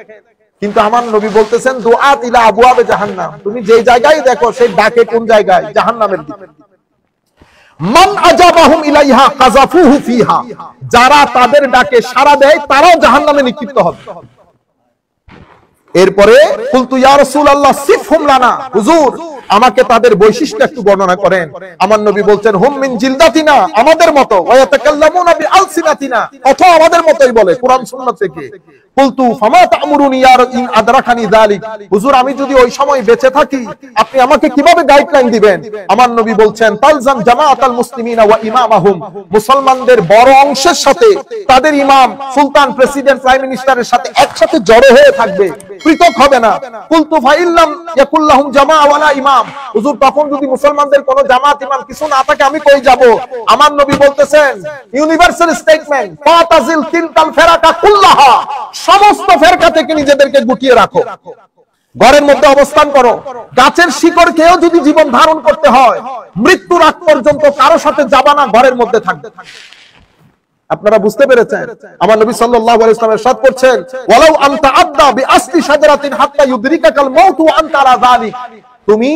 কিন্তু আমার নবী বলতেছেন দুআত ইলা আবওয়াবে জাহান্নাম, তুমি যে জায়গায় দেখো সেই ডাকে কোন জায়গায়? জাহান্নামের দিকে। মান আজাবাহুম ইলাইহা কাযাফুহু ফিহা, যারা তাদের ডাকে সাড়া দেয় তারাও জাহান্নামে নিক্ষিপ্ত হবে। এরপরে কুলতু ইয়া রাসূলুল্লাহ সিফহুম লানা, হুজুর আমাকে তাদের বৈশিষ্ট্য একটু বর্ণনা করেন। আমার নবী বলছেন হুম মিন জিলদাতিনা, আমাদের মতো, ওয়া ইয়াতাকাল্লামুনা বিআলসিনাতিনা, অথবা আমাদের মতই বলে কোরআন সুন্নাহ থেকে। কুলতু ফামা তা'মুরুনি ইয়া ইন আদরাকানি যালিক, হুজুর আমি যদি ওই সময় বেঁচে থাকি আপনি আমাকে কিভাবে গাইডলাইন দিবেন? আমার নবী বলছেন তালজাম জামাআতাল মুসলিমিনা ওয়া ইমামাহুম, মুসলমানদের বড় অংশের সাথে তাদের ইমাম, সুলতান, প্রেসিডেন্ট, প্রাইম মিনিস্টারের সাথে একসাথে জড়ো হয়ে থাকবে, পৃথক হবে না। কুলতু ফাইল্লাম ইয়াকুল্লাহুম জামাআ ওয়ালা ইমাম, হুজুর তখন যদি মুসলমানদের কোনো জামাত ইমাম কিছু না থাকে আমি কই যাব? আমার নবী বলতেছেন ইউনিভার্সাল স্টেটমেন্ট, ফাতাজিল তিলকাল ফিরাকা কুল্লাহা, সমস্ত ফেরকা থেকে নিজেদেরকে গুটিয়ে রাখো, ঘরের মধ্যে অবস্থান করো। গাছের শিকড়কেও যদি জীবন ধারণ করতে হয় মৃত্যুর আগ পর্যন্ত কারো সাথে যাবা না, ঘরের মধ্যে থাকবে। আপনারা বুঝতে পেরেছেন? আমার নবী সাল্লাল্লাহু আলাইহি ওয়াসাল্লাম ইরশাদ করছেন ওয়ালাউ আনতা আদা বিআসলি শাজারাতিন হাত্তা ইউদরিকাকাল মাউত ওয়া আনতা আলা যালিক, তুমি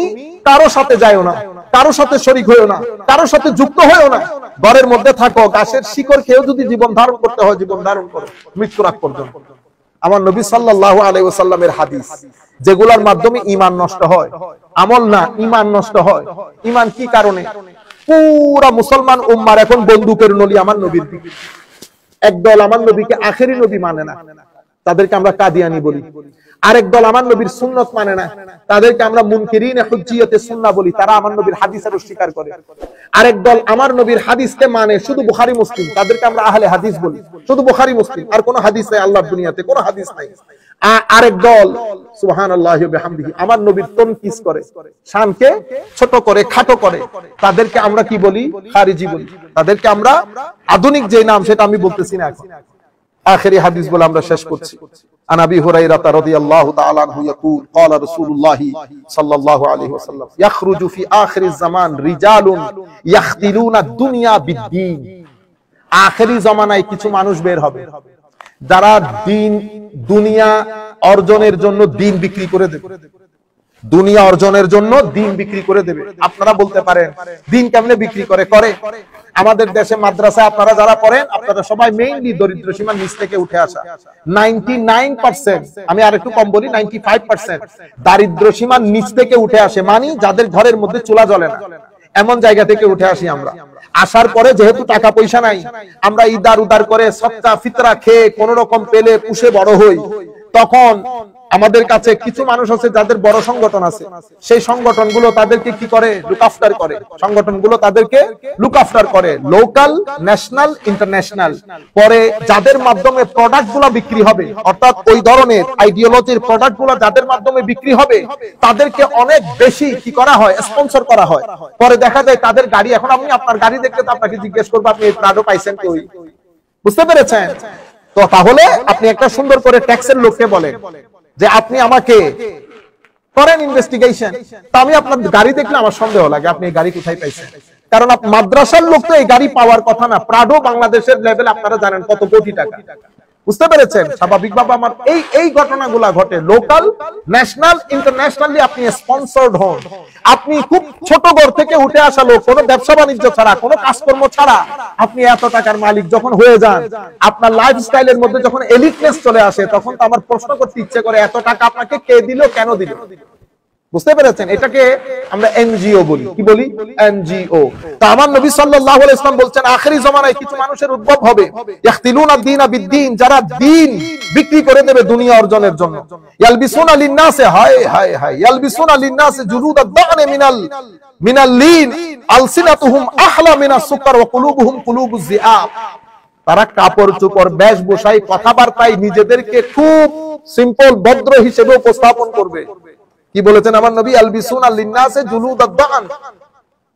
কারো সাথে যায়ও না, কারো সাথে শরীক হইও না, কারো সাথে যুক্ত হইও না, ঘরের মধ্যে থাকো। গাছের শিকড় খেয়েও যদি জীবন ধারণ করতে হয় জীবন ধারণ করো মৃত্যুর আগ পর্যন্ত। আমার নবী সাল্লাল্লাহু আলাইহি ওয়াসাল্লামের হাদিস, যেগুলোর মাধ্যমে ঈমান নষ্ট হয়, আমল না ঈমান নষ্ট হয়। ঈমান কি কারণে? পুরা মুসলমান উম্মার এখন বন্দুকের নলি আমার নবীর দিকে। একদল আমার নবীকে আখেরি নবী মানে না, তাদেরকে আমরা কাদিয়ানি বলি। আরেক দল আমার নবীর সুন্নত মানে না, তাদেরকে আমরা মুনকিরিনে হুজ্জিয়তে সুন্নাহ বলি, তারা আমার নবীর হাদিসের অস্বীকার করে। আরেক দল আমার নবীর হাদিসকে মানে, শুধু বুখারী মুসলিম, তাদেরকে আমরা আহলে হাদিস বলি, শুধু বুখারী মুসলিম, আর কোনো হাদিস নাই, আল্লাহর দুনিয়াতে কোনো হাদিস নাই। আরেক দল সুবহানাল্লাহি ওয়া বিহামদিহি আমার নবীর তানকিস করে, শানকে ছোট করে, খাটো করে, তাদেরকে আমরা কি বলি? খারিজি বলি। তাদেরকে আমরা আধুনিক যে নাম সেটা আমি বলতেছি না এখন। আখেরি হাদিস বলে আমরা শেষ করছি। আন আবি হুরায়রা রাদিয়াল্লাহু তাআলা আনহু ইয়াকুল ক্বালা রাসূলুল্লাহি সাল্লাল্লাহু আলাইহি ওয়াসাল্লাম ইয়াখরুজু ফি আখিরিজ জামান রিজালুন ইয়াখদিলুনা দুনিয়া বিদ্দীন, আখেরি জামানায় কিছু মানুষ বের হবে যারা দিন দুনিয়া অর্জনের জন্য দিন বিক্রি করে দেবে। দুনিয়া অর্জনের জন্য দিন বিক্রি করে দেবে। আপনারা বলতে পারেন দিন কেমনে বিক্রি করে? আমাদের দেশে মাদ্রাসায় আপনারা যারা পড়েন, আপনারা সবাই মেইনলি দরিদ্র সীমার নিচ থেকে উঠে আসা। 99%, আমি আর একটু কম বলি, 95% দারিদ্র সীমার নিচ থেকে উঠে আসে, মানে যাদের ঘরের মধ্যে চুলা জ্বলে না, এমন জায়গা থেকে উঠে আসি আমরা। আসার পরে যেহেতু টাকা পয়সা নাই, আমরা ইদার উদার করে সৎকা ফিতরা খেয়ে কোন রকম পেলে পুষে বড় হই। তখন আমাদের কাছে কিছু মানুষ আছে যাদের বড় সংগঠন আছে, সেই সংগঠনগুলো তাদেরকে কি করে? লুক আফটার করে। সংগঠনগুলো তাদেরকে লুক আফটার করে, লোকাল, ন্যাশনাল, ইন্টারন্যাশনাল। পরে যাদের মাধ্যমে প্রোডাক্টগুলো বিক্রি হবে, অর্থাৎ ওই ধরনের আইডিওলজির প্রোডাক্টগুলো যাদের মাধ্যমে বিক্রি হবে, তাদেরকে অনেক বেশি কি করা হয়? স্পন্সর করা হয়। পরে দেখা যায় তাদের গাড়ি, এখন আপনি আপনার গাড়ি দেখলে তো আপনাকে জিজ্ঞেস করবো আপনি এই প্রাডো পাইছেন কই? বুঝতে পেরেছেন তো? তাহলে আপনি একটা সুন্দর করে ট্যাক্সের লোককে বলেন যে আপনি আমাকে করেন ইনভেস্টিগেশন, তো আমি আপনার গাড়ি দেখলে আমার সন্দেহ লাগে আপনি এই গাড়ি কোথায় পাইছেন। কারণ মাদ্রাসার লোক তো এই গাড়ি পাওয়ার কথা না। প্রাডো বাংলাদেশের লেভেল আপনারা জানেন কত কোটি টাকা। বুঝতে পেরেছেন? স্বাভাবিকভাবে আমার এই ঘটনাগুলা ঘটে। লোকাল, ন্যাশনাল, ইন্টারন্যাশনালি আপনি স্পন্সর্ড হন। আপনি খুব ছোট ঘর থেকে উঠে আসা লোক, কোনো ব্যবসা বাণিজ্য ছাড়া, কোনো কাজকর্ম ছাড়া আপনি এত টাকার মালিক যখন হয়ে যান, আপনার লাইফস্টাইলের মধ্যে যখন এলিটনেস চলে আসে, তখন তো আমার প্রশ্ন করতে ইচ্ছে করে এত টাকা আপনাকে কে দিল, কেন দিল? বুঝতে পেরেছেন? এটাকে আমরা এনজিও বলি। কি বলি? এনজিও। তো আমার নবী সাল্লাল্লাহু আলাইহি ওয়াসাল্লাম বলছেন আখেরি জামানায় কিছু মানুষের উদ্ভব হবে, ইয়াখতিলুনা দ্বীনা বিদ্দীন, যারা দ্বীন বিক্রি করে দেবে দুনিয়া অর্জনের জন্য। ইয়ালবিসুনা লিন-নাসি, হায় হায় হায়, ইয়ালবিসুনা লিন-নাসি জুলুদাদ দা'নি মিনাল লিন, আলসিনাতুহুম আহলা মিনাস সুকার ওয়া কুলুবুহুম কুলুবুজ যিআব। তারা কাপড় চোপড়, বেশভূষায়, কথাবার্তায় নিজেদেরকে খুব সিম্পল, ভদ্র হিসেবে উপস্থাপন করবে। কি বলেছেন আমার নবী? আলবিসুনা লিন-নাসি জুলুদাদ দা'ন,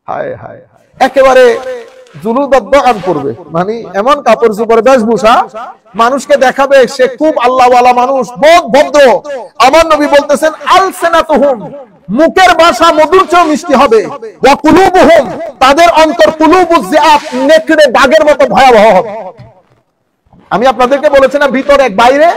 হায় হায়, একেবারে জুলুদাদ দা'ন করবে, মানে এমন কাপড় চোপড়, বেশভূষা, মানুষকে দেখাবে সে খুব আল্লাহওয়ালা মানুষ, বহুত ভদ্র। আমার নবী বলতেছেন আলসিনাতুহুম, মুখের ভাষা মধুর চেয়ে মিষ্টি হবে, ওয়া কুলুবুহুম, তাদের অন্তর কুলুবুজ যিআব, নেকড়ে বাঘের মতো ভয়াবহ হবে। আমি আপনাদেরকে বলেছি না, ভিতর এক বাইরে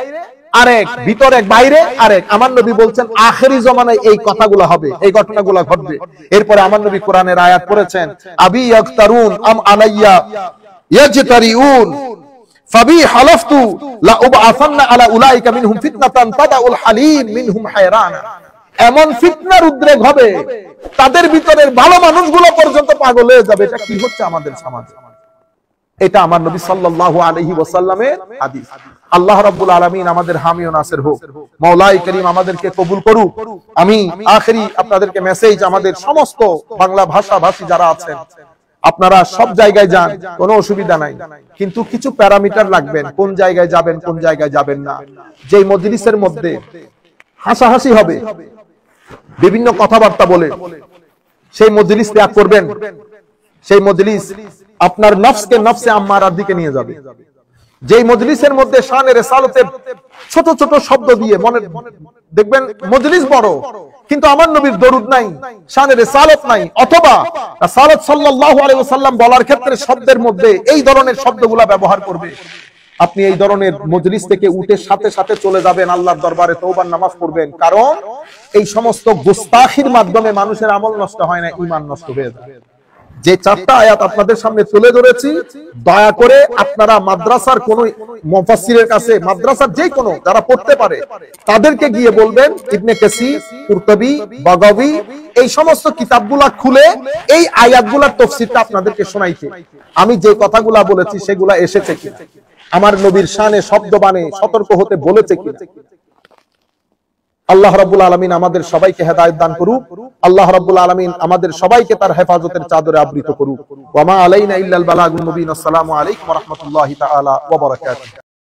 আরেক, ভিতর এক বাইরে আরেক। আমার নবী বলছেন আখেরি জামানায় এই কথাগুলো হবে, এই ঘটনাগুলো ঘটবে। এরপরে আমার নবী কোরআনের আয়াত পড়েছেন, আবি ইয়াকতারুন আম আলাইয়া ইয়াজতারিউন ফাবি হালাফতু লা উবআসান্না আলা উলাইকা মিনহুম ফিতনাতান তাদাউল হালিম মিনহুম হায়রানা। এমন ফিতনার উদ্রেক হবে, তাদের ভিতরের ভালো মানুষগুলো পর্যন্ত পাগল হয়ে যাবে। এটা কি হচ্ছে আমাদের সমাজে? এটা আমার নবী সাল্লাল্লাহু আলাইহি ওয়াসাল্লামের হাদিস। আল্লাহ রাব্বুল আলামিন আমাদের হামি ও নাসির হোক। মাওলাই করিম আমাদেরকে কবুল করুক। আমি আখেরি আপনাদেরকে মেসেজ, আমাদের সমস্ত বাংলা ভাষাভাষী যারা আছেন, আপনারা সব জায়গায় যান, কোনো অসুবিধা নাই, কিন্তু কিছু প্যারামিটার রাখবেন, কোন জায়গায় যাবেন, কোন জায়গায় যাবেন না। যেই মজলিসের মধ্যে হাসাহাসি হবে, বিভিন্ন কথাবার্তা বলে, সেই মজলিস ত্যাগ করবেন। সেই মজলিস আপনার নফসকে নফসে আম্মারার দিকে নিয়ে যাবে। যেই মজলিসের মধ্যে শানে রিসালাতের ছোট ছোট শব্দ দিয়ে, মনে দেখবেন মজলিস বড় কিন্তু আমার নবীর দরুদ নাই, শানে রিসালাত নাই, অথবা রাসূল সাল্লাল্লাহু আলাইহি ওয়াসাল্লাম বলার ক্ষেত্রে শব্দের মধ্যে এই ধরনের শব্দগুলা ব্যবহার করবে, আপনি এই ধরনের মজলিস থেকে উঠে সাথে সাথে চলে যাবেন, আল্লাহর দরবারে তওবার নামাজ পড়বেন। কারণ এই সমস্ত গুস্তাখির মাধ্যমে মানুষের আমল নষ্ট হয় না, ঈমান নষ্ট হয়ে যায়। যে চারটা আয়াত আপনাদের সামনে তুলে ধরেছি, দয়া করে আপনারা মাদ্রাসার কোন মুফাসসিরের কাছে, মাদ্রাসার যে কোনো যারা পড়তে পারে তাদেরকে গিয়ে বলবেন ইবনে কাসির, কুরতুবী, বাগাবী, এই সমস্ত কিতাবগুলা খুলে এই আয়াতগুলোর তাফসীরটা আপনাদেরকে শোনাইতে। আমি যে কথাগুলা বলেছি সেগুলা এসেছে কিনা, আমার নবীর শানে শব্দবাণে সতর্ক হতে বলেছে কিনা। আল্লাহ রাব্বুল আলামিন আমাদের সবাইকে হেদায়েত দান করুক। আল্লাহ রাব্বুল আলামিন আমাদের সবাইকে তার হেফাজতের চাদরে আবৃত করুক। ওয়া মা আলাইনা ইল্লাল বালাগুল মুবিন। আসসালামু আলাইকুম ওয়া রাহমাতুল্লাহি তাআলা ওয়া বারাকাতুহু।